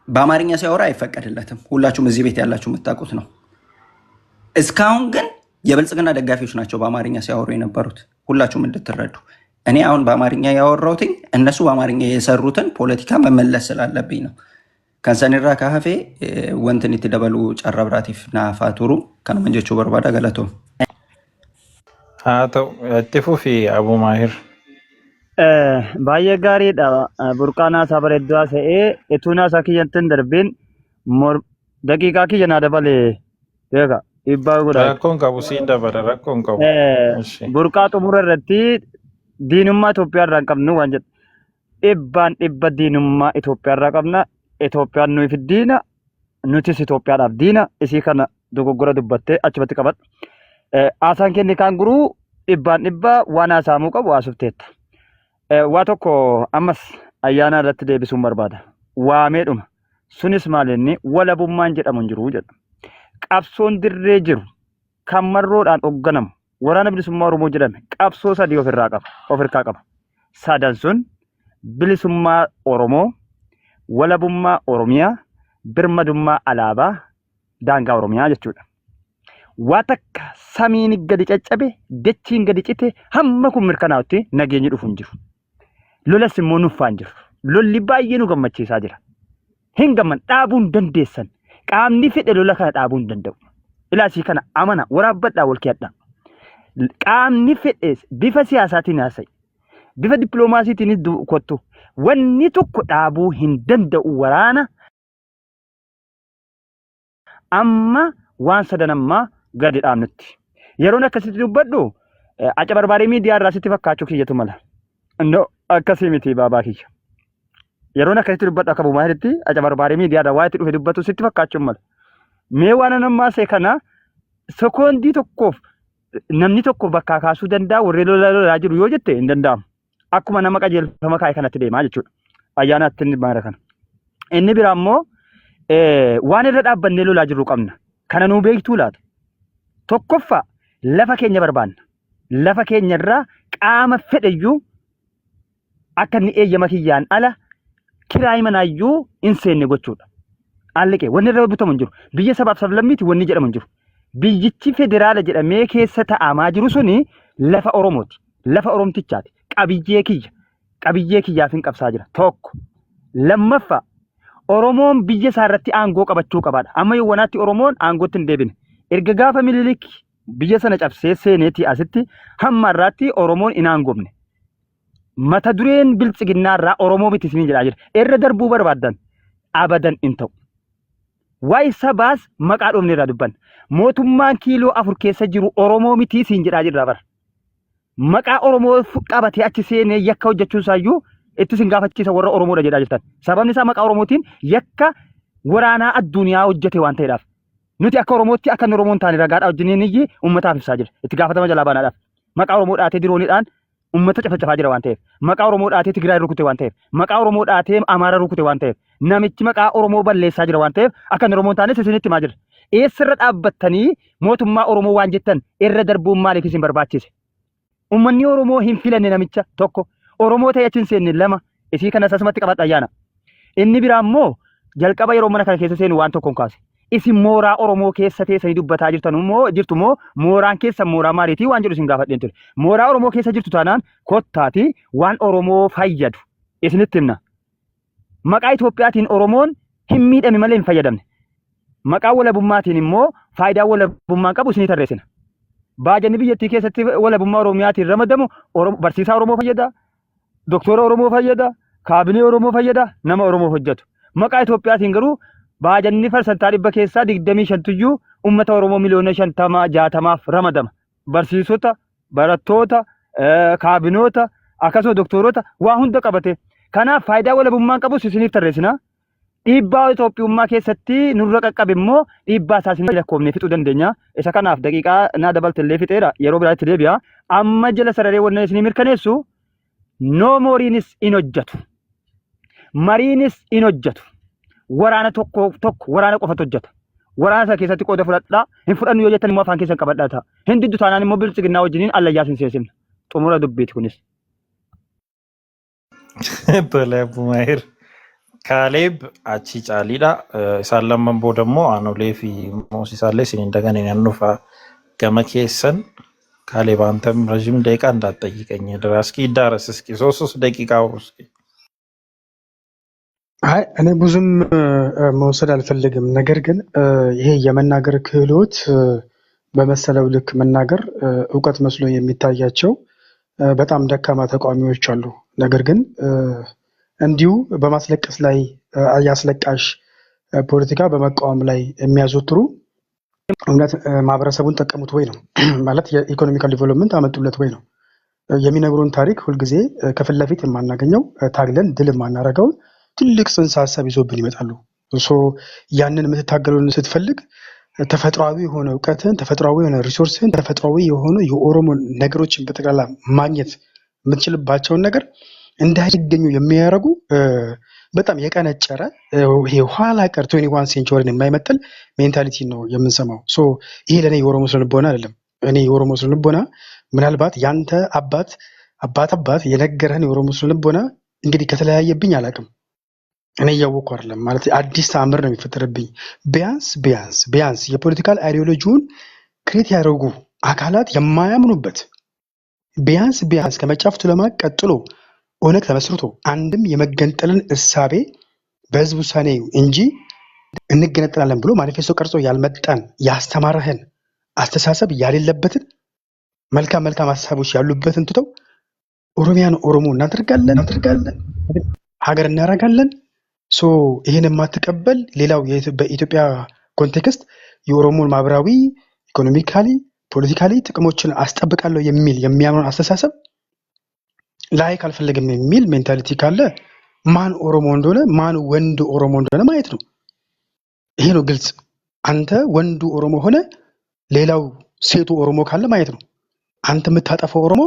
በአማርኛ ሲያወራ አይፈቀድለትም። ሁላችሁም እዚህ ቤት ያላችሁ የምታውቁት ነው። እስካሁን ግን የብልጽግና ደጋፊዎች ናቸው በአማርኛ ሲያወሩ የነበሩት፣ ሁላችሁም እንድትረዱ። እኔ አሁን በአማርኛ ያወራሁትኝ እነሱ በአማርኛ የሰሩትን ፖለቲካ መመለስ ስላለብኝ ነው። ከንሰኒራ ካፌ ወንትን የተደበሉ ጨረብራቲፍ ናፋቱሩ ከነመንጀቹ በርባዳ ገለቶም አቶ እጥፉፊ አቡ ማሂር baay'ee gaariidha. Burqaanaa isaa bareedduu ta'ee etuunaa isaa kiyyattiin darbiin daqiiqaa kiyya naa dabalee beeka dhiibbaa godha. Rakkoon qabu siin dabala rakkoon qabu. Burqaa xumura irratti diinummaa Itoophiyaa irraa hin qabnu waan jedhu. Dhibbaan dhibba diinummaa Itoophiyaa irraa qabna. Itoophiyaan nuyi diina nutis Itoophiyaadhaaf diina. Isii kana dogoggora dubbattee achumatti qabadhu. Haasaan kenni kaan guruu dhibbaan dhibba waan haasaamuu qabu haasofteetta. Waa tokko ammas ayyaana irratti deebisuun barbaada. Waameedhuma sunis maalinni walabummaan jedhamu hin jiru jedha. qabsoon dirree jiru kan marroodhaan hoogganamu waraana bilisummaa Oromoo jedhame qabsoo sadii ofirraa qaba. Sadan sun bilisummaa Oromoo, walabummaa Oromiyaa, birmadummaa alaabaa, daangaa Oromiyaa jechuudha. Waa takka samiin gadi caccabe, dachiin gadi cite hamma kun mirkanaa'utti nageenyi dhufu hin jiru. Lolas immoo nuffaan jiru. Lolli baay'ee nu gammachiisaa jira. Hin gamman dhaabuu hin dandeessan. Qaamni fedhe lola kana dhaabuu hin danda'u. Ilaasii kana amana waraabbadhaa wal keeyadhaa. Qaamni fedhe bifa siyaasaatiin haasa'i. Bifa dippiloomaasiitiinis kottu. Wanni tokko dhaabuu hin danda'u waraana amma waan sadanammaa gadi dhaabnutti. Yeroon akkasitti dubbadhu aca barbaadee miidiyaa irraa sitti fakkaachuu kiyyatu mala. No akkasii miti baabaa kiyya. Yeroon akkasitti dubbadhu akka bumaa hedduutti aca barbaadee miidiyaa irraa waa itti dhufe dubbatu sitti fakkaachuu mala. Mee waan nammaa see kana sekoondii tokkoof namni tokko bakkaa kaasuu danda'a warreen lolaa jiru yoo jette hin danda'amu. Akkuma nama qajeelfama kaa'e kanatti deemaa jechuudha. Ayyaanaatti inni maara kana. Inni biraa immoo waan irra dhaabbannee lolaa jirru qabna. Kana nuu beektuu laata? Tokkoffaa lafa keenya barbaanna. Lafa keenya irraa qaama fedhayyuu akka inni eeyyama kiyyaan ala kiraayii manaayyuu hin seenne gochuudha. Alliqee wanni irra butamu hin jiru. Biyya sabaaf sablammiiti wanni jedhamu hin jiru. Biyyichi federaala jedhamee keessa taa'amaa jiru suni lafa Oromooti. Lafa Oromtichaati. Qabiyyee kiyyaaf hin qabsaa jira. Tokko. Lammaffaa Oromoon biyya isaa irratti aangoo qabachuu qabaadha. Amma yawwanaatti Oromoon aangootti hin deebine. Erga gaafa Minilik biyya sana cabsee seeneetii asitti hamma irraatti Oromoon hin aangoomne. Mata dureen bilchiginnaa irraa Oromoo miti isin jedhaa jira. Irra darbuu barbaaddan abadan hin ta'u. Waa'ee sabaas maqaa dhoofne irraa dubbanna. Mootummaan kiiloo 4 keessa jiru Oromoo miti isin jedhaa jirra bara. Maqaa Oromoo qabatee achi seenee yakka hojjechuun isaayyuu itti sin gaafachiisa warra Oromoodha jedhaa jirtan. Sababni isaa maqaa Oromootiin yakka waraanaa addunyaa hojjete waan ta'eedhaaf. Nuti akka Oromootti akka Oromoon taane ragaadhaa wajjiniin iyyuu uummataaf ibsaa jira. Itti gaafatama jalaa baanaadhaaf. Maqaa Oromoo dhaatee dirooniidhaan uummata cafacafaa jira waan ta'eef. Maqaa Oromoo dhaatee Tigraay rukute waan ta'eef. Maqaa Oromoo dhaatee Amaara rukute waan ta'eef. Namichi maqaa Oromoo balleessaa jira waan ta'eef akka Oromoon taanes isinitti himaa jira. Eessarra dhaabbattanii mootummaa Oromoo waan jettan irra darbuun maaliif isin barbaachise? Uummanni Oromoo hin filanne namicha tokko. Oromoo ta'e achiin seenne lama. Isii kanas asumatti qabadha ayyaana. Inni biraa immoo jalqaba yeroo mana kana keessa seenu waan tokkoon kaase. Isin mooraa Oromoo keessa teessanii dubbataa jirtu immoo mooraan keessa mooraa maaliitii waan jedhu isin gaafadheen ture. Mooraa Oromoo keessa jirtu taanaan kottaati waan Oromoo fayyadu isinitti himna. Maqaa Itoophiyaatiin Oromoon hin miidhame malee hin fayyadamne. Maqaa walabummaatiin immoo faayidaa walabummaan qabu isinii tarreessina. Baajanni biyyattii keessatti walabummaa Oromiyaatiin ramadamu barsiisaa Oromoo fayyada, doktora Oromoo fayyada, kaabinee Oromoo fayyada, nama Oromoo hojjetu. Maqaa Itoophiyaatiin garuu baajanni parsantaa 100 keessaa 25 uummata Oromoo miliyoona 50-60 ramadama. Barsiisota, barattoota, kaabinoota, akkasuma doktoroota waa hunda qabate. Kanaaf faayidaa walabummaan qabus isiniif tarreessina. Dhiibbaa Itoophiyummaa keessatti nurra qaqqabe immoo dhiibbaa isaa isin lakkoofnee fixuu dandeenya. Isa kanaaf daqiiqaa naa dabaltallee fixeera yeroo biraatti deebi'a. Amma jala sararee wannan isinii mirkaneessu noo mooriinis in hojjetu. Mariinis in hojjetu. Waraana tokko waraana qofatu hojjeta. Waraana isaa keessatti qooda fudhadhaa. Hin fudhannu yoo jettan immoo afaan keessan qabadhaa ta'a. Hin diddu taanaan immoo bilchiginnaa wajjiniin allayyaa sin seesifna. Xumura dubbiiti kunis. Balabumaayir. Kaaleeb achi caaliidha. Isaan lamman booda immoo aanolee fi moosisaallee isiniin daganeen hannuufaa gama keessan Kaaleeb አንተም ረዥም ደቂቃ እንዳትጠይቀኝ ድረስ ይዳረስ እስኪ 3 ደቂቃ ውስጥ አይ እኔ ብዙም መውሰድ አልፈልግም። ነገር ግን ይሄ የመናገር ክህሎት በመሰለው ልክ መናገር ዕውቀት መስሎ የሚታያቸው በጣም ደካማ ተቃዋሚዎች አሉ። ነገር ግን እንዲሁ በማስለቀስ ላይ ያስለቃሽ ፖለቲካ በመቃወም ላይ የሚያዘወትሩ እውነት ማህበረሰቡን ጠቀሙት ወይ ነው ማለት የኢኮኖሚካል ዲቨሎፕመንት አመጡለት ወይ ነው የሚነግሩን ታሪክ ሁልጊዜ ከፊት ለፊት የማናገኘው ታግለን ድል የማናረገው ትልቅ ጽንሰ ሐሳብ ይዞብን ይመጣሉ። ያንን የምትታገሉን ስትፈልግ ተፈጥሯዊ የሆነ ዕውቀትን ተፈጥሯዊ የሆነ ሪሶርስን ተፈጥሯዊ የሆኑ የኦሮሞ ነገሮችን በጠቅላላ ማግኘት የምትችልባቸውን ነገር እንዳይገኙ የሚያደርጉ በጣም የቀነጨረ ይሄ ኋላ ቀር 21 ሴንቸሪን የማይመጥል ሜንታሊቲ ነው የምንሰማው። ሶ ይሄ ለእኔ የኦሮሞ ስነ ልቦና አይደለም። እኔ የኦሮሞ ስነ ልቦና ምናልባት ያንተ አባት የነገረህን የኦሮሞ ስነ ልቦና እንግዲህ ከተለያየብኝ አላውቅም። እኔ እያወቅኩ አይደለም ማለት አዲስ ተአምር ነው የሚፈጠርብኝ። ቢያንስ የፖለቲካል አይዲዮሎጂውን ክሬት ያደረጉ አካላት የማያምኑበት ቢያንስ ከመጫፍቱ ለማቅ ቀጥሎ ኦነግ ተመስርቶ አንድም የመገንጠልን እሳቤ በህዝብ ውሳኔ እንጂ እንገነጠላለን ብሎ ማኒፌስቶ ቀርጾ ያልመጣን ያስተማረህን አስተሳሰብ ያሌለበትን መልካም ሀሳቦች ያሉበትን ትተው ኦሮሚያን ኦሮሞ እናደርጋለን ሀገር እናደርጋለን። ሶ ይህን የማትቀበል ሌላው በኢትዮጵያ ኮንቴክስት የኦሮሞን ማህበራዊ፣ ኢኮኖሚካሊ፣ ፖለቲካሊ ጥቅሞችን አስጠብቃለሁ የሚል የሚያምነውን አስተሳሰብ ላይክ አልፈልግም የሚል ሜንታሊቲ ካለ ማን ኦሮሞ እንደሆነ ማን ወንድ ኦሮሞ እንደሆነ ማየት ነው። ይሄ ነው ግልጽ። አንተ ወንዱ ኦሮሞ ሆነ ሌላው ሴቱ ኦሮሞ ካለ ማየት ነው። አንተ የምታጠፈው ኦሮሞ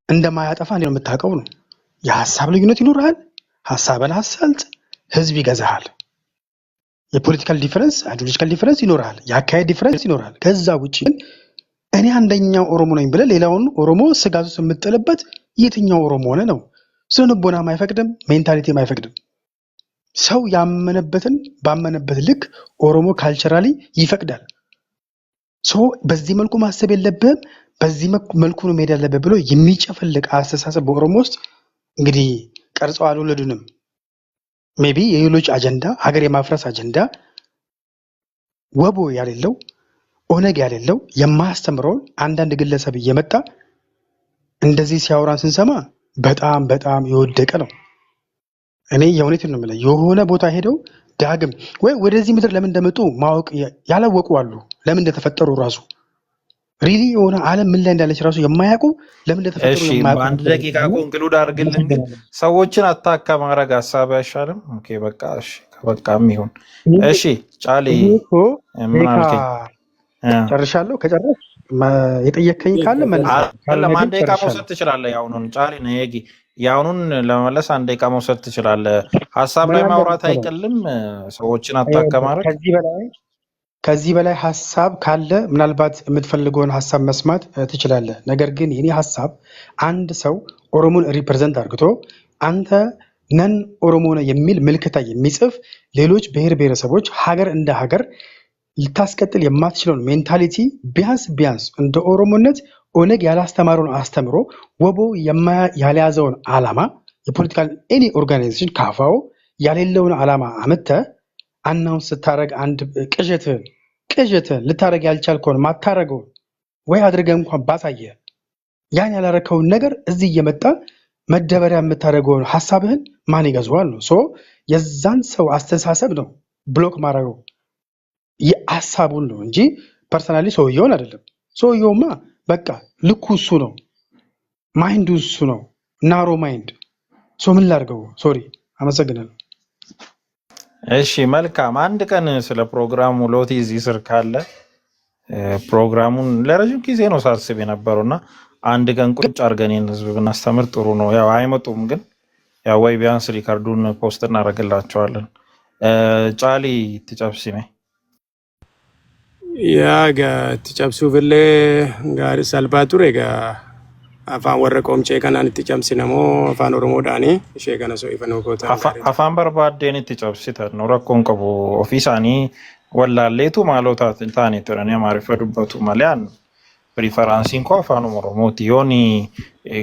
እንደማያጠፋ እንዴት ነው የምታውቀው ነው። የሀሳብ ልዩነት ይኖርሃል። ሀሳብን አሳልጥ፣ ህዝብ ይገዛሃል። የፖለቲካል ዲፈረንስ፣ አይዲዮሎጂካል ዲፈረንስ ይኖርሃል። የአካሄድ ዲፈረንስ ይኖርሃል። ከዛ ውጭ ግን እኔ አንደኛው ኦሮሞ ነኝ ብለህ ሌላውን ኦሮሞ ስጋት ውስጥ የምጥልበት የትኛው ኦሮሞ ሆነ ነው? ስነ ልቦናም አይፈቅድም፣ ሜንታሊቲም አይፈቅድም። ሰው ያመነበትን ባመነበት ልክ ኦሮሞ ካልቸራሊ ይፈቅዳል። ሰው በዚህ መልኩ ማሰብ የለብህም በዚህ መልኩ ነው መሄድ ያለብህ ብሎ የሚጨፈልቅ አስተሳሰብ በኦሮሞ ውስጥ እንግዲህ ቀርጸው አልወለዱንም። ሜቢ የሌሎች አጀንዳ ሀገር የማፍረስ አጀንዳ ወቦ ያሌለው ኦነግ ያሌለው የማያስተምረውን አንዳንድ ግለሰብ እየመጣ እንደዚህ ሲያወራን ስንሰማ በጣም የወደቀ ነው። እኔ የእውነቴን ነው የምልህ። የሆነ ቦታ ሄደው ዳግም ወይ ወደዚህ ምድር ለምን እንደመጡ ማወቅ ያላወቁ አሉ። ለምን እንደተፈጠሩ ራሱ ሪሊ የሆነ ዓለም ምን ላይ እንዳለች ራሱ የማያውቁ ለምን እንደተፈጠሩ የማያውቁ። በአንድ ደቂቃ ኮንክሉድ አድርግልን። ግን ሰዎችን አታካ ማድረግ ሀሳብ አይሻልም? ኦኬ በቃ እሺ፣ በቃም ይሁን። እሺ ጫሊ ምን አልከኝ? ጨርሻለሁ። ከጨረስ የጠየከኝ ካለ መልስ። አንድ ደቂቃ መውሰድ ትችላለህ። ያውኑን ጫሊ ነው ይሄ ያውኑን ለመመለስ አንድ ደቂቃ መውሰድ ትችላለህ። ሀሳብ ላይ ማውራት አይቀልም። ሰዎችን አታካ ማድረግ ከዚህ በላይ ሀሳብ ካለ ምናልባት የምትፈልገውን ሀሳብ መስማት ትችላለህ። ነገር ግን የኔ ሀሳብ አንድ ሰው ኦሮሞን ሪፕሬዘንት አድርግቶ አንተ ነን ኦሮሞ ነህ የሚል ምልክታ የሚጽፍ ሌሎች ብሔር ብሔረሰቦች ሀገር እንደ ሀገር ልታስቀጥል የማትችለውን ሜንታሊቲ ቢያንስ እንደ ኦሮሞነት ኦነግ ያላስተማረውን አስተምሮ ወቦ ያልያዘውን ዓላማ የፖለቲካል ኤኒ ኦርጋናይዜሽን ካፋው ያሌለውን ዓላማ አምጥተህ አናውንስ ስታደርግ አንድ ቅዠትህን ልታደርግ ያልቻልከውን ማታረገውን ወይ አድርገህ እንኳን ባሳየ ያን ያላረከውን ነገር እዚህ እየመጣ መደበሪያ የምታደርገውን ሀሳብህን ማን ይገዛዋል ነው። ሶ የዛን ሰው አስተሳሰብ ነው ብሎክ ማድረገው የሀሳቡን ነው እንጂ ፐርሰናሊ ሰውየውን አይደለም። ሰውየውማ በቃ ልኩ እሱ ነው፣ ማይንዱ እሱ ነው፣ ናሮ ማይንድ። ሶ ምን ላድርገው? ሶሪ፣ አመሰግናለሁ። እሺ መልካም። አንድ ቀን ስለ ፕሮግራሙ ሎቲ እዚህ ስር ካለ ፕሮግራሙን ለረጅም ጊዜ ነው ሳስብ የነበረውና አንድ ቀን ቁጭ አድርገን ህዝብ ብናስተምር ጥሩ ነው። ያው አይመጡም፣ ግን ያው ወይ ቢያንስ ሪካርዱን ፖስት እናደርግላቸዋለን። ጫሊ ትጨብሲሜ ያጋ ትጨብሱ ብለ ጋር ሳልባቱሬ ጋ afaan warra qoomchee kanaan itti cabsinamoo afaan oromoodhaani ishee kana soo ifannoo gootan afaan barbaaddeen itti cabsitan rakkoon qabu ofii isaanii wallaalleetu maalota taane turanii amaariffa dubbatu malee piriiferaansiin koo afaan oromooti yooni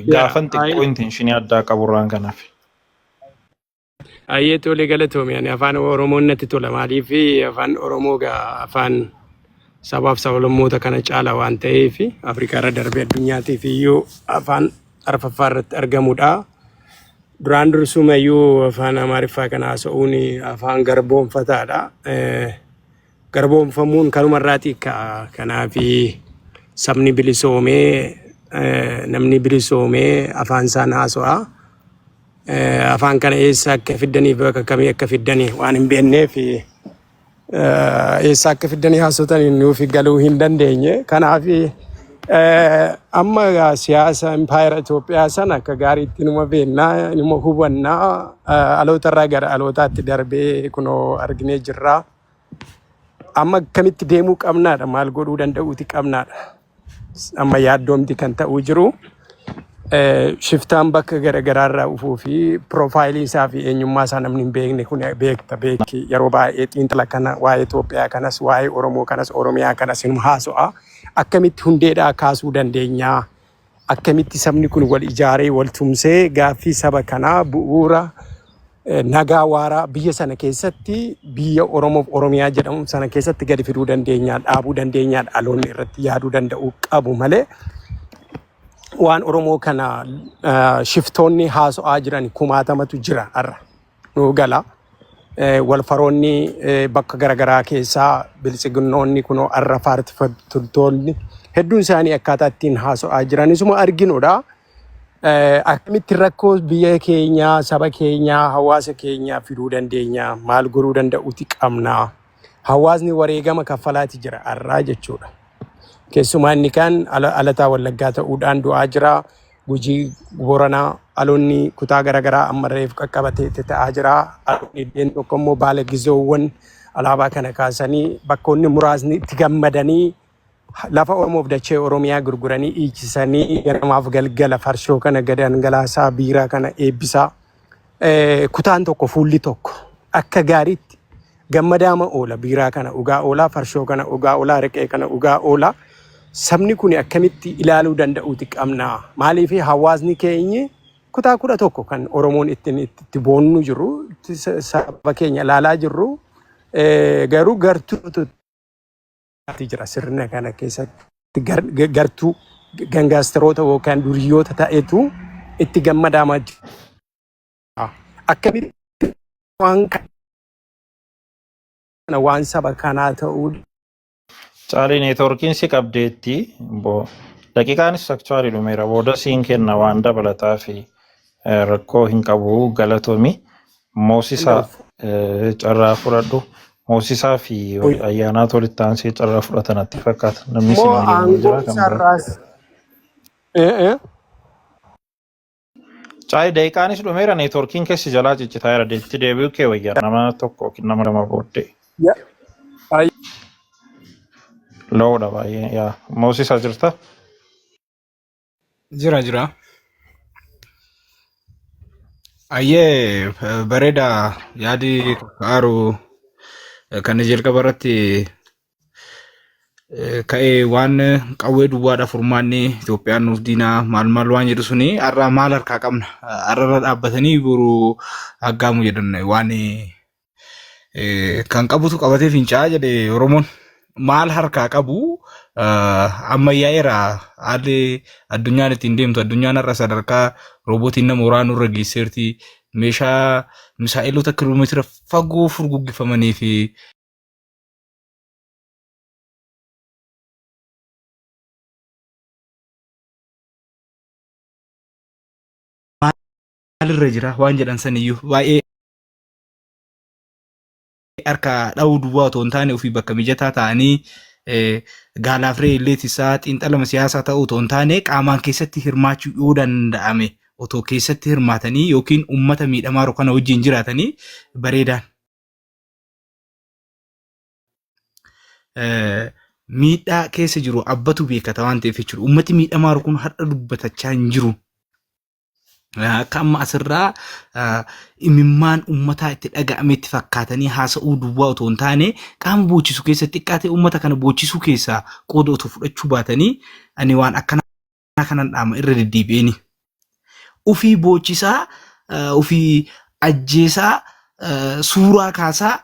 gaafan xiqqoo intentionii addaa qaburraan kanaaf. Ayyee tolee galatoome ani afaan oromoon natti tola maaliif afaan oromoo gaa afaan sabaaf sablammoota kana caala waan ta'eef Afrikaa irra darbee addunyaatiif iyyuu afaan arfaffaa irratti argamudha. Duraan dursumayyuu afaan Amaariffaa kana haasa'uun afaan garboonfataadha. Garboonfamuun kanumarraati kanaaf sabni bilisoomee namni bilisoomee afaan isaan haasa'aa. Afaan kana eessa akka fiddanii fi bakka kamii akka fiddanii waan hin beekneef eessa akka fiddanii haasa'an nuuf galuu hin dandeenye. Kanaaf amma siyaasa impaayera Itoophiyaa sana akka gaariitti numa beennaa numa hubannaa alootarraa gara alootaatti darbee kunoo arginee jirra. Amma akkamitti deemuu qabnaadha maal godhuu danda'uuti qabnaadha. Amma yaaddoomti kan ta'uu jiru. Shiftaan bakka garaagaraarraa dhufuu fi piroofaayilii isaa fi eenyummaa isaa namni hin beekne kun beeki yeroo baay'ee xiinxala kana waa'ee Itoophiyaa kanas waa'ee Oromoo kanas Oromiyaa kanas hin haaso'a. Akkamitti hundeedhaa kaasuu dandeenya? Akkamitti sabni kun wal ijaaree wal tumsee gaaffii saba kanaa bu'uura nagaa waaraa biyya sana keessatti biyya Oromoof Oromiyaa jedhamu sana keessatti gadi fiduu dandeenya, dhaabuu dandeenya, dhaloonni irratti yaaduu danda'uu qabu malee waan Oromoo kana shiftoonni haaso'aa jiran kumaatamatu jira har'a nu gala. Walfaroonni bakka garaagaraa keessaa bilchiginnoonni kunoo har'a faarfattoonni hedduun isaanii akkaataa ittiin haaso'aa jiran isuma arginudha. Akkamitti rakkoo biyya keenyaa, saba keenyaa, hawaasa keenyaa fiduu dandeenya? Maal godhuu danda'uuti qabna? Hawaasni wareegama kaffalaati jira har'aa jechuudha. Keessumaa inni kan alataa Wallaggaa ta'uudhaan du'aa jira. Gujii Booranaa aloonni kutaa garaagaraa amma reef qaqqabatee ta'aa jira. Aloonni iddeen tokko immoo baala gizoowwan alaabaa kana kaasanii bakkoonni muraasni itti gammadanii lafa Oromoof dachee Oromiyaa gurguranii dhiichisanii ganamaaf galgala farshoo kana gangalaasaa biiraa kana eebbisaa. Kutaan tokko fuulli tokko akka gaariitti gammadaama oola biiraa kana dhugaa oola farshoo kana dhugaa oola reqee kana dhugaa oola. Sabni kun akkamitti ilaaluu danda'uuti qabna? Maaliif hawaasni keenya kutaa 11 kan Oromoon itti boonnu jiru saba keenya ilaalaa jirru garuu gartuu jira sirna kana keessatti gartuu gangaasteroota yookaan duriyyoota ta'etu itti gammadamaa jira. Akkamitti waan saba kanaa ta'uu Caalii neetwoorkiin si qabdeetti daqiiqaanis aktuaalii dhumeera booda siin kenna waan dabalataa fi rakkoo hin qabu galatoomi. Moosisaa carraa fudhadhu. Moosisaa fi ayyaanaa walitti aansee carraa fudhatanatti fakkaata. Namni si malee jira kan biraa. Caalii daqiiqaanis dhumeera neetwoorkiin keessi jalaa ciccitaa jira deetti deebi'uu kee wayyaa nama tokko yookiin nama lama booddee. Loodha baay'ee yaa Moosisaa jirta? Jira. Ayyee bareeda yaadi aaru kan jalqaba irratti ka'ee waan qawwee duwwaadha furmaanni Itoophiyaan nuuf diinaa maal waan jedhu suni har'a maal harkaa qabna? Har'a dhaabbatanii buru haggaamu jedhan waan kan qabutu qabatee fincaa jedhe Oromoon. Maal harkaa qabu ammayyaa'eera haalli addunyaan ittiin deemtu addunyaan har'a sadarkaa roobootiin nama waraanuu irra geesseerti meeshaa misaa'eelota kiiloomeetira fagoo furguggifamanii fi maalirra jira waan jedhan saniyyuu baay'ee harka dha'uu duwwaa otoo hin taane ofii bakka mijataa ta'anii gaalaaf re'ee isaa xiinxalama siyaasaa ta'uu otoo hin taane qaamaan keessatti hirmaachuu yoo danda'ame otoo keessatti hirmaatanii yookiin uummata miidhamaa jiru kana wajjin jiraatanii bareedaan. Miidhaa keessa jiru abbatu beekata waan ta'eef jechuudha. Uummati miidhamaa jiru kun har'a dubbatachaa hin jiru. Akka amma asirraa imimmaan uummataa itti dhaga'ametti fakkaatanii haasa'uu duwwaa otoo hin taane qaama boochisuu keessatti xiqqaatee uummata kana boochisuu keessaa qooda otoo fudhachuu baatanii ani waan akkanaa kanan dhaama irra deddeebi'eni. Ufii boochisaa, ufii ajjeesaa, suuraa kaasaa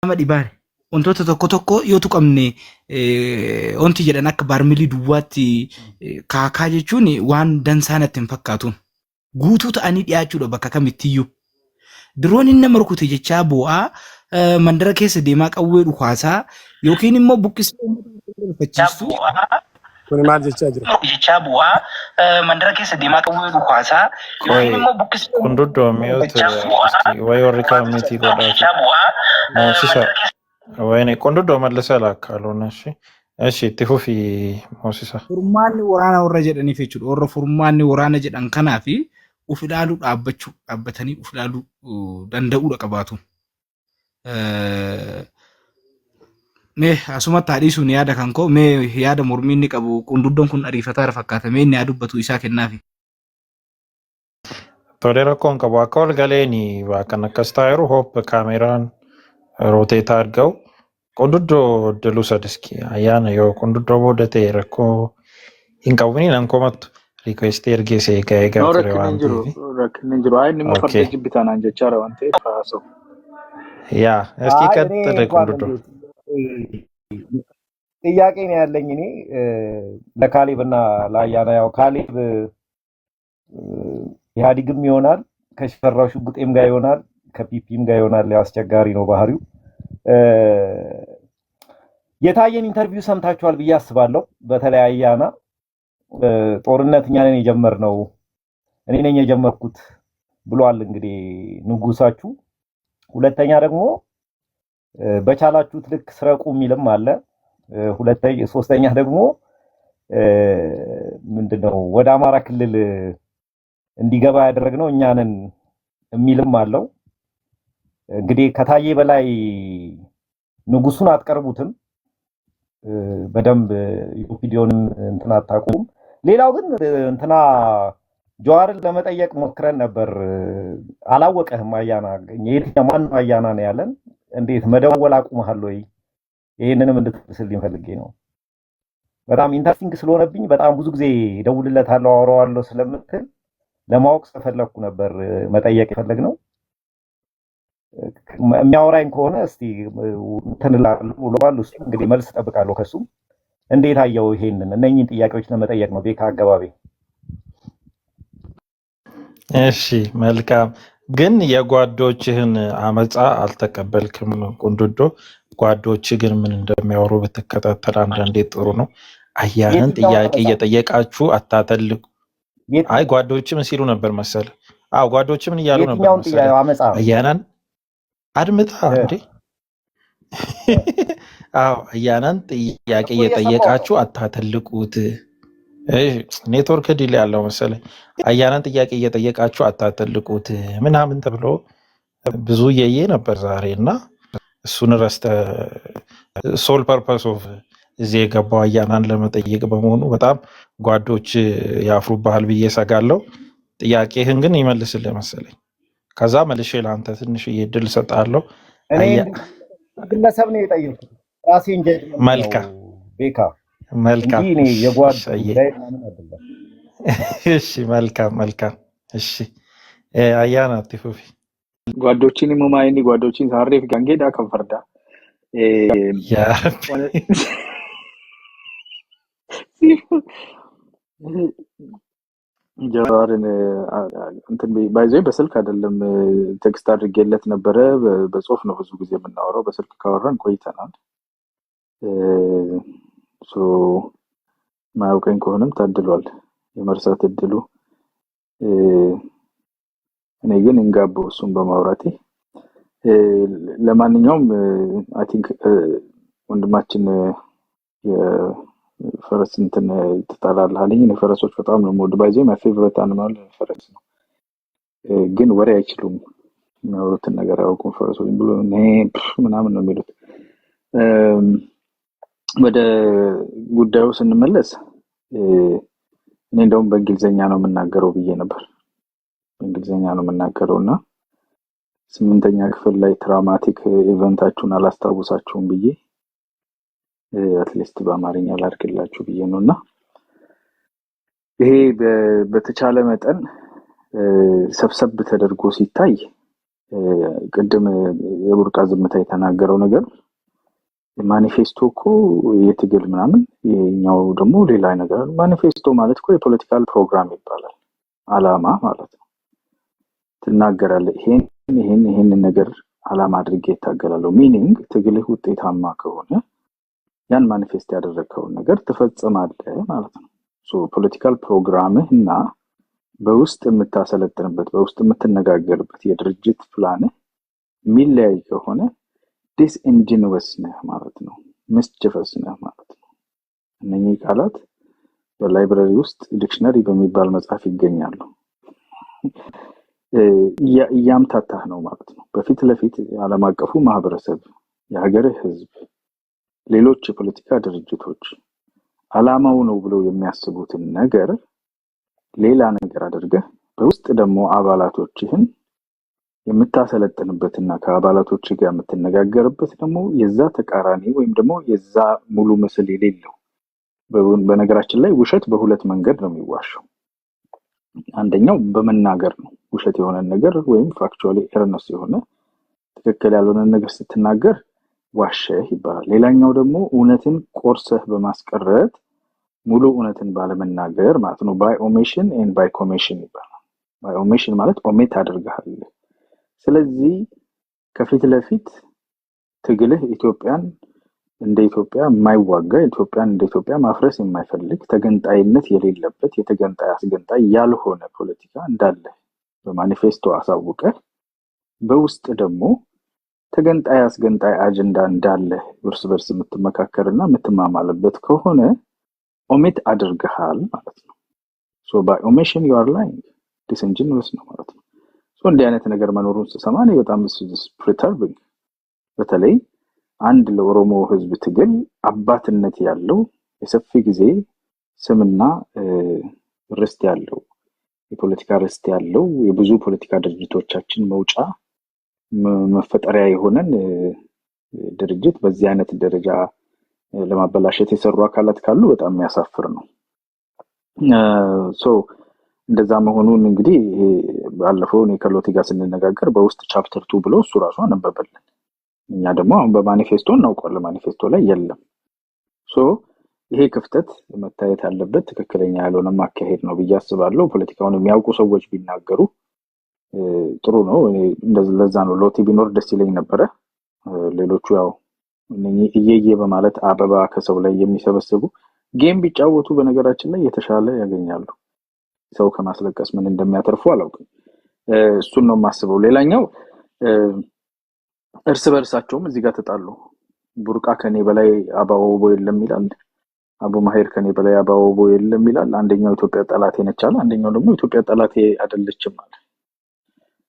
nama dhibaare. Wantoota tokko yoo tuqamne wanti jedhan akka baarmilii duwwaatti kaakaa jechuun waan dansaa natti hin fakkaatu. Guutuu ta'anii dhiyaachuudha bakka kamittiyyuu. Diroon inni nama rukute jechaa bu'aa mandara keessa deemaa qawwee dhukaasaa yookiin immoo buqqisee fachiistu. Kun maal jechaa jira? Jechaa bu'aa mandara keessa deemaa qawwee dhukaasaa yookiin immoo buqqisee. Kun duddoomee wayi warri kaamitii godhaa. Moosisaa. ወይኔ ቆንጆ መልሰህ ላካሉና እሺ ትሁፊ ሞሲሳ furmaanni waraana warra jedhaniif jechuudha. Warra furmaanni waraana jedhan kanaa fi uf ilaaluu dhaabbatanii uf ilaaluu danda'uudha qabaatu. Mee asumatti haadhiisuun yaada kan koo mee yaada mormii inni qabu qunduddoon kun ariifataa fakkaata mee inni yaa dubbatu isaa kennaafi. Tole rakkoon qabu akka ol galeeni kan akkas taayiru hoop kaameraan rooteetaa argau qunduddoo diluu sadiski ayyaana yoo qunduddoo booda ta'e rakkoo hin qabni nan komattu riikweestii ergeesee eegaa ture waan ta'eef. Rakkinni hin jiru. Inni immoo farda jibbitanaan jechaadha waan ta'eef haasa'u. Yaa እስኪ ቀጥል qunduddoo. ጥያቄ ነው ያለኝ እኔ ለካሌብ እና ለአያና ያው ካሌብ ኢህአዴግም ይሆናል ከሽፈራው ሽጉጤም ጋር ይሆናል ከፒፒም ጋር ይሆናል ያው አስቸጋሪ ነው ባህሪው የታየን ኢንተርቪው ሰምታችኋል ብዬ አስባለሁ በተለይ አያና ጦርነት እኛ ነን የጀመርነው እኔ ነኝ የጀመርኩት ብሏል እንግዲህ ንጉሳችሁ ሁለተኛ ደግሞ በቻላችሁት ልክ ስረቁ የሚልም አለ ሶስተኛ ደግሞ ምንድነው ወደ አማራ ክልል እንዲገባ ያደረግነው እኛ ነን የሚልም አለው እንግዲህ ከታየ በላይ ንጉሱን አትቀርቡትም በደንብ ዩፒዲዮን እንትና አታቁም ሌላው ግን እንትና ጀዋርን ለመጠየቅ ሞክረን ነበር አላወቀህም አያና የትኛው ማን አያና ነው ያለን እንዴት መደወል አቁመሃል ወይ ይሄንንም እንድትስልኝ ፈልጌ ነው በጣም ኢንተረስቲንግ ስለሆነብኝ በጣም ብዙ ጊዜ ደውልለታለሁ አወራዋለሁ ስለምትል ለማወቅ ስለፈለኩ ነበር መጠየቅ የፈለግነው የሚያወራኝ ከሆነ እስቲ ተንላሉ ብሏል እሱ እንግዲህ መልስ ጠብቃለሁ ከሱ እንዴት አየው ይሄንን እነኚህን ጥያቄዎች ለመጠየቅ ነው ቤካ አገባቢ እሺ መልካም ግን የጓዶችህን አመጻ አልተቀበልክም ቁንዱዶ ጓዶች ግን ምን እንደሚያወሩ በተከታተል አንዳንዴ ጥሩ ነው አያንን ጥያቄ እየጠየቃችሁ አታተልቁ አይ ጓዶች ምን ሲሉ ነበር መሰለ ጓዶች ምን እያሉ ነበር መሰለ አያናን አድምጣ እንዴ አያናን ጥያቄ እየጠየቃችሁ አታተልቁት ኔትወርክ ዲል ያለው መሰለ አያናን ጥያቄ እየጠየቃችሁ አታተልቁት ምናምን ተብሎ ብዙ የየ ነበር ዛሬና እሱን ረስተ ሶል ፐርፐስ ኦፍ እዚህ የገባው አያናን ለመጠየቅ በመሆኑ በጣም ጓዶች ያፍሩብሃል ብዬ ሰጋለው ጥያቄህን ግን ይመልስልህ መሰለኝ ከዛ መልሼ ለአንተ ትንሽ እድል ሰጣለሁ እኔ ግለሰብ ነው የጠየቁት ራሴን ጀጅ መልካም ቤካ መልካም እኔ የጓድ ላይ ምንም አይደለም እሺ መልካም እሺ አያና ትፉፊ ጓዶችን ሙማይኒ ጓዶችን ሳሬፍ ጋንጌዳ ከፈርዳ ያ ጀዋርን እንትን ባይዘይ በስልክ አይደለም ቴክስት አድርጌለት ነበረ በጽሁፍ ነው ብዙ ጊዜ የምናወራው በስልክ ካወራን ቆይተናል ሶ ማውቀኝ ከሆነም ታድሏል የመርሳት እድሉ እኔ ግን እንጋቦ እሱን በማውራቴ ለማንኛውም አይ ቲንክ ወንድማችን የፈረስ እንትን ተጣላልህ አለኝ ፈረሶች በጣም ነው ሞድ ባይዘይ ማይ ፌቨሪት አኒማል ፈረስ ነው ግን ወሬ አይችሉም የሚያወሩትን ነገር አያውቁም ፈረሶች ብሎ ምናምን ነው የሚሉት ወደ ጉዳዩ ስንመለስ እኔ እንደውም በእንግሊዘኛ ነው የምናገረው ብዬ ነበር በእንግሊዘኛ ነው የምናገረውና 8ኛ ክፍል ላይ ትራውማቲክ ኢቨንታችሁን አላስታውሳችሁም ብዬ አትሊስት በአማርኛ ላድርግላችሁ ብዬ ነውና ይሄ በተቻለ መጠን ሰብሰብ ተደርጎ ሲታይ ቅድም የቡርቃ ዝምታ የተናገረው ነገር ማኒፌስቶ እኮ የትግል ምናምን የኛው ደግሞ ሌላ ነገር ማኒፌስቶ ማለት እኮ የፖለቲካል ፕሮግራም ይባላል አላማ ማለት ነው ትናገራለህ ይሄን ነገር አላማ አድርጌ ታገላለሁ ሚኒንግ ትግልህ ውጤታማ ከሆነ ያን ማኒፌስት ያደረከው ነገር ተፈጽማለህ ማለት ነው ሶ ፖለቲካል ፕሮግራምህና በውስጥ የምታሰለጥንበት በውስጥ የምትነጋገርበት የድርጅት ፕላን ሚለያይ ከሆነ ዲስኢንጂኒየስ ነህ ማለት ነው። ሚስቺፈስ ነህ ማለት ነው። እነኚህ ቃላት በላይብረሪ ውስጥ ዲክሽነሪ በሚባል መጽሐፍ ይገኛሉ። እያምታታህ ነው ማለት ነው። በፊት ለፊት ዓለም አቀፉ ማህበረሰብ፣ የሀገርህ ህዝብ፣ ሌሎች የፖለቲካ ድርጅቶች ዓላማው ነው ብለው የሚያስቡትን ነገር ሌላ ነገር አድርገህ በውስጥ ደግሞ አባላቶችህን የምታሰለጥንበትና ከአባላቶች ጋር የምትነጋገርበት ደግሞ የዛ ተቃራኒ ወይም ደግሞ የዛ ሙሉ ምስል የሌለው። በነገራችን ላይ ውሸት በሁለት መንገድ ነው የሚዋሸው። አንደኛው በመናገር ነው። ውሸት የሆነ ነገር ወይም ፋክቹዋሊ ኤርነስ የሆነ ትክክል ያልሆነ ነገር ስትናገር ዋሸህ ይባላል። ሌላኛው ደግሞ እውነትን ቆርሰህ በማስቀረት ሙሉ እውነትን ባለመናገር ማለት ነው። ባይ ኦሚሽን ኤንድ ባይ ኮሚሽን ይባላል። ባይ ኦሚሽን ማለት ኦሜት አድርገሃል። ስለዚህ ከፊት ለፊት ትግልህ ኢትዮጵያን እንደ ኢትዮጵያ የማይዋጋ ኢትዮጵያን እንደ ኢትዮጵያ ማፍረስ የማይፈልግ ተገንጣይነት የሌለበት የተገንጣይ አስገንጣይ ያልሆነ ፖለቲካ እንዳለ በማኒፌስቶ አሳውቀ በውስጥ ደግሞ ተገንጣይ አስገንጣይ አጀንዳ እንዳለ እርስ በርስ የምትመካከርና የምትማማልበት ከሆነ ኦሚት አድርገሃል ማለት ነው። ሶ ባይ ኦሚሽን ዩ አር ላይንግ ዲስኢንጂኒየስ ነው ማለት ነው። ሶ እንዲህ አይነት ነገር መኖሩን ስሰማ እኔ በጣም ፕሪተርቢንግ። በተለይ አንድ ለኦሮሞ ህዝብ ትግል አባትነት ያለው የሰፊ ጊዜ ስምና ርስት ያለው የፖለቲካ ርስት ያለው የብዙ ፖለቲካ ድርጅቶቻችን መውጫ መፈጠሪያ የሆነን ድርጅት በዚህ አይነት ደረጃ ለማበላሸት የሰሩ አካላት ካሉ በጣም የሚያሳፍር ነው። ሶ እንደዛ መሆኑን እንግዲህ ባለፈው እኔ ከሎቲ ጋር ስንነጋገር በውስጥ ቻፕተር 2 ብሎ እሱ ራሱ አነበበልን። እኛ ደግሞ አሁን በማኒፌስቶ እናውቀዋለን፣ ማኒፌስቶ ላይ የለም። ሶ ይሄ ክፍተት መታየት ያለበት ትክክለኛ ያልሆነ ማካሄድ ነው ብዬ አስባለሁ። ፖለቲካውን የሚያውቁ ሰዎች ቢናገሩ ጥሩ ነው። ለዛ ነው ሎቲ ቢኖር ደስ ይለኝ ነበረ። ሌሎቹ ያው እነኚህ እየየ በማለት አበባ ከሰው ላይ የሚሰበስቡ ጌም ቢጫወቱ በነገራችን ላይ የተሻለ ያገኛሉ። ሰው ከማስለቀስ ምን እንደሚያተርፉ አላውቅም። እሱን ነው የማስበው። ሌላኛው እርስ በርሳቸውም እዚህ ጋር ተጣሉ። ቡርቃ ከኔ በላይ አባወቦ የለም ይላል፣ አቡ ማሄር ከኔ በላይ አባወቦ የለም ይላል። አንደኛው ኢትዮጵያ ጠላቴ ነች አለ፣ አንደኛው ደግሞ ኢትዮጵያ ጠላቴ አይደለችም አለ።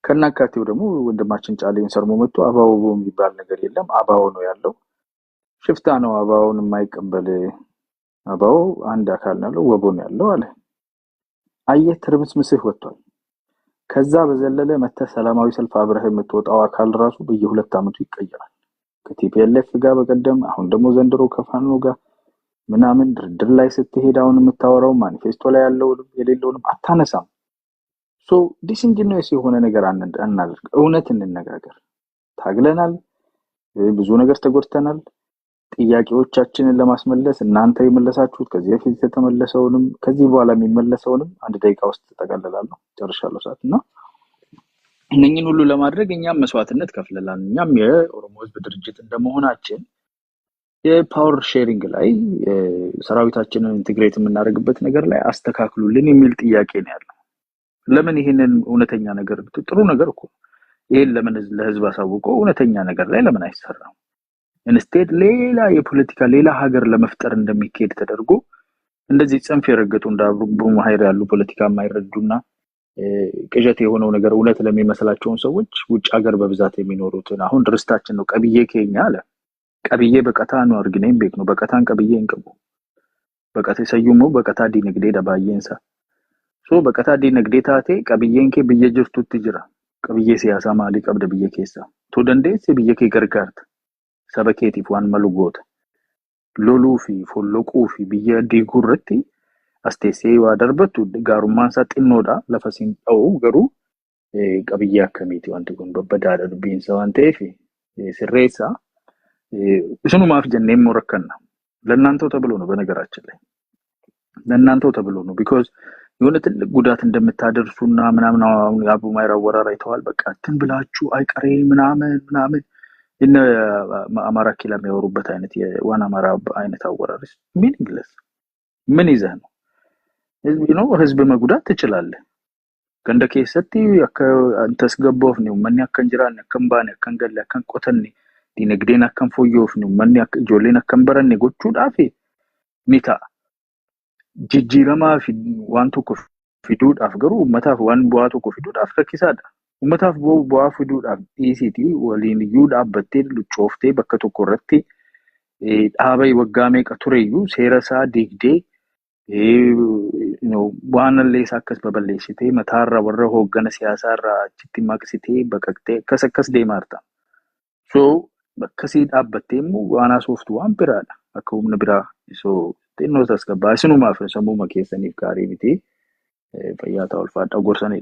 ከናካቴው ደግሞ ወንድማችን ጫሌን ሰርሞ መጥቶ አባወቦ የሚባል ነገር የለም አባው ነው ያለው። ሽፍታ ነው አባውን የማይቀበል። አባው አንድ አካል ነው ወቦ ነው ያለው አለ። አየህ ትርምስምስህ ወጥቷል። ከዛ በዘለለ መተ ሰላማዊ ሰልፍ አብረህ የምትወጣው አካል ራሱ በየ2 አመቱ ይቀየራል። ከቲፒኤልኤፍ ጋር በቀደም አሁን ደግሞ ዘንድሮ ከፋኖ ጋር ምናምን ድርድር ላይ ስትሄድ አሁን የምታወራው ማኒፌስቶ ላይ ያለው የሌለውንም አታነሳም። ሶ ዲስኢንጂኒየስ የሆነ ነገር አናድርግ። እውነት እንነጋገር። ታግለናል፣ ብዙ ነገር ተጎድተናል። ጥያቄዎቻችንን ለማስመለስ እናንተ የመለሳችሁት ከዚህ በፊት የተመለሰውንም ከዚህ በኋላ የሚመለሰውንም 1 ደቂቃ ውስጥ ተጠቃለላለሁ። ጨርሻለሁ ሰዓትና እነኚህን ሁሉ ለማድረግ እኛም መስዋዕትነት ከፍለናል። እኛም የኦሮሞ ህዝብ ድርጅት እንደመሆናችን የፓወር ሼሪንግ ላይ ሰራዊታችንን ኢንቴግሬት የምናደርግበት ነገር ላይ አስተካክሉልን የሚል ጥያቄ ነው ያለው። ለምን ይሄንን እውነተኛ ነገር ጥሩ ነገር እኮ ይሄን ለምን ለህዝብ አሳውቆ እውነተኛ ነገር ላይ ለምን አይሰራም? ኢንስቴድ ሌላ የፖለቲካ ሌላ ሀገር ለመፍጠር እንደሚካሄድ ተደርጎ እንደዚህ ጽንፍ የረገጡ እንዳቡ ማሄር ያሉ ፖለቲካ የማይረዱና ቅዠት የሆነው ነገር እውነት ለሚመስላቸው ሰዎች ውጭ ሀገር በብዛት የሚኖሩትን አሁን ርስታችን ነው ቀብዬ ከኛ አለ። ቀብዬ በቀታ ነው አርግነኝ ቤት ነው በቀታን ቀብዬ እንቀቡ በቀታ ሰዩሞ በቀታ ዲንግዴ ደባየንሳ ሶ በቀታ ዲንግዴ ታቴ ቀብዬንኬ በየጅርቱ ትጅራ ቀብዬ ሲያሳ ማሊ ቀብደ ብዬ ኬሳ ቶ ደንዴስ ብዬ ከ ገርጋርት ሰበኬቲፍ ዋን መልጎት ሎሉፊ ፎሎቁፊ ብዬ ዲጉርቲ አስቴሴ ዋደርበቱ ጋሩማንሳ ጥኖዳ ለፈሲን ጠው ገሩ ቀብዬ አከሚቲ ዋንት ጎን በበዳደር ቢንሳ ዋንቴፊ ሲሬሳ እሱኑ ማፍ ጀነም ወረከና ለናንተው ተብሎ ነው። በነገራችን ላይ ለናንተው ተብሎ ነው ቢኮዝ የሆነ ትልቅ ጉዳት እንደምታደርሱና ምናምን አቡ ማይራ ወራራ ይተዋል በቃ እንትን ብላችሁ አይቀሬ ምናምን እነ አማራ ኪላ የሚያወሩበት አይነት የዋና አማራ አይነት አወራርስ ሚኒንግለስ ምን ይዘህ ነው ህዝብ መጉዳት ትችላለህ። ከንደ ከሰቲ አንተስ ገቦፍ ነው ማን ያከንጅራን ከንባነ ከንገለ ከንቆተኒ dinagdeen akka hin fooyyofne uummanni akka ijoolleen akka hin baranne gochuudhaaf ni ta'a. Jijjiiramaa fi waan tokko fiduudhaaf garuu uummataaf waan bu'aa tokko fiduudhaaf rakkisaadha. Uummataaf bu'aa fiduudhaaf dhiisiitii waliin iyyuu dhaabbattee luccooftee bakka tokko irratti dhaaba waggaa meeqa tureyyuu seera isaa diigdee waan illee isaa akkas baballeessitee mataarra warra hooggana siyaasaa irraa achitti maqsitee baqaqxee akkas deemaarta. So akkasii dhaabbattee immoo waan haasoftu waan biraadha. Akka humna biraa xinnoo tasgabbaa isinumaaf sammuma keessaniif gaarii miti. Fayyaa ta'aa ulfaadha gorsanii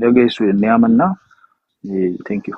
dhageessu jennee amannaa. Thank you.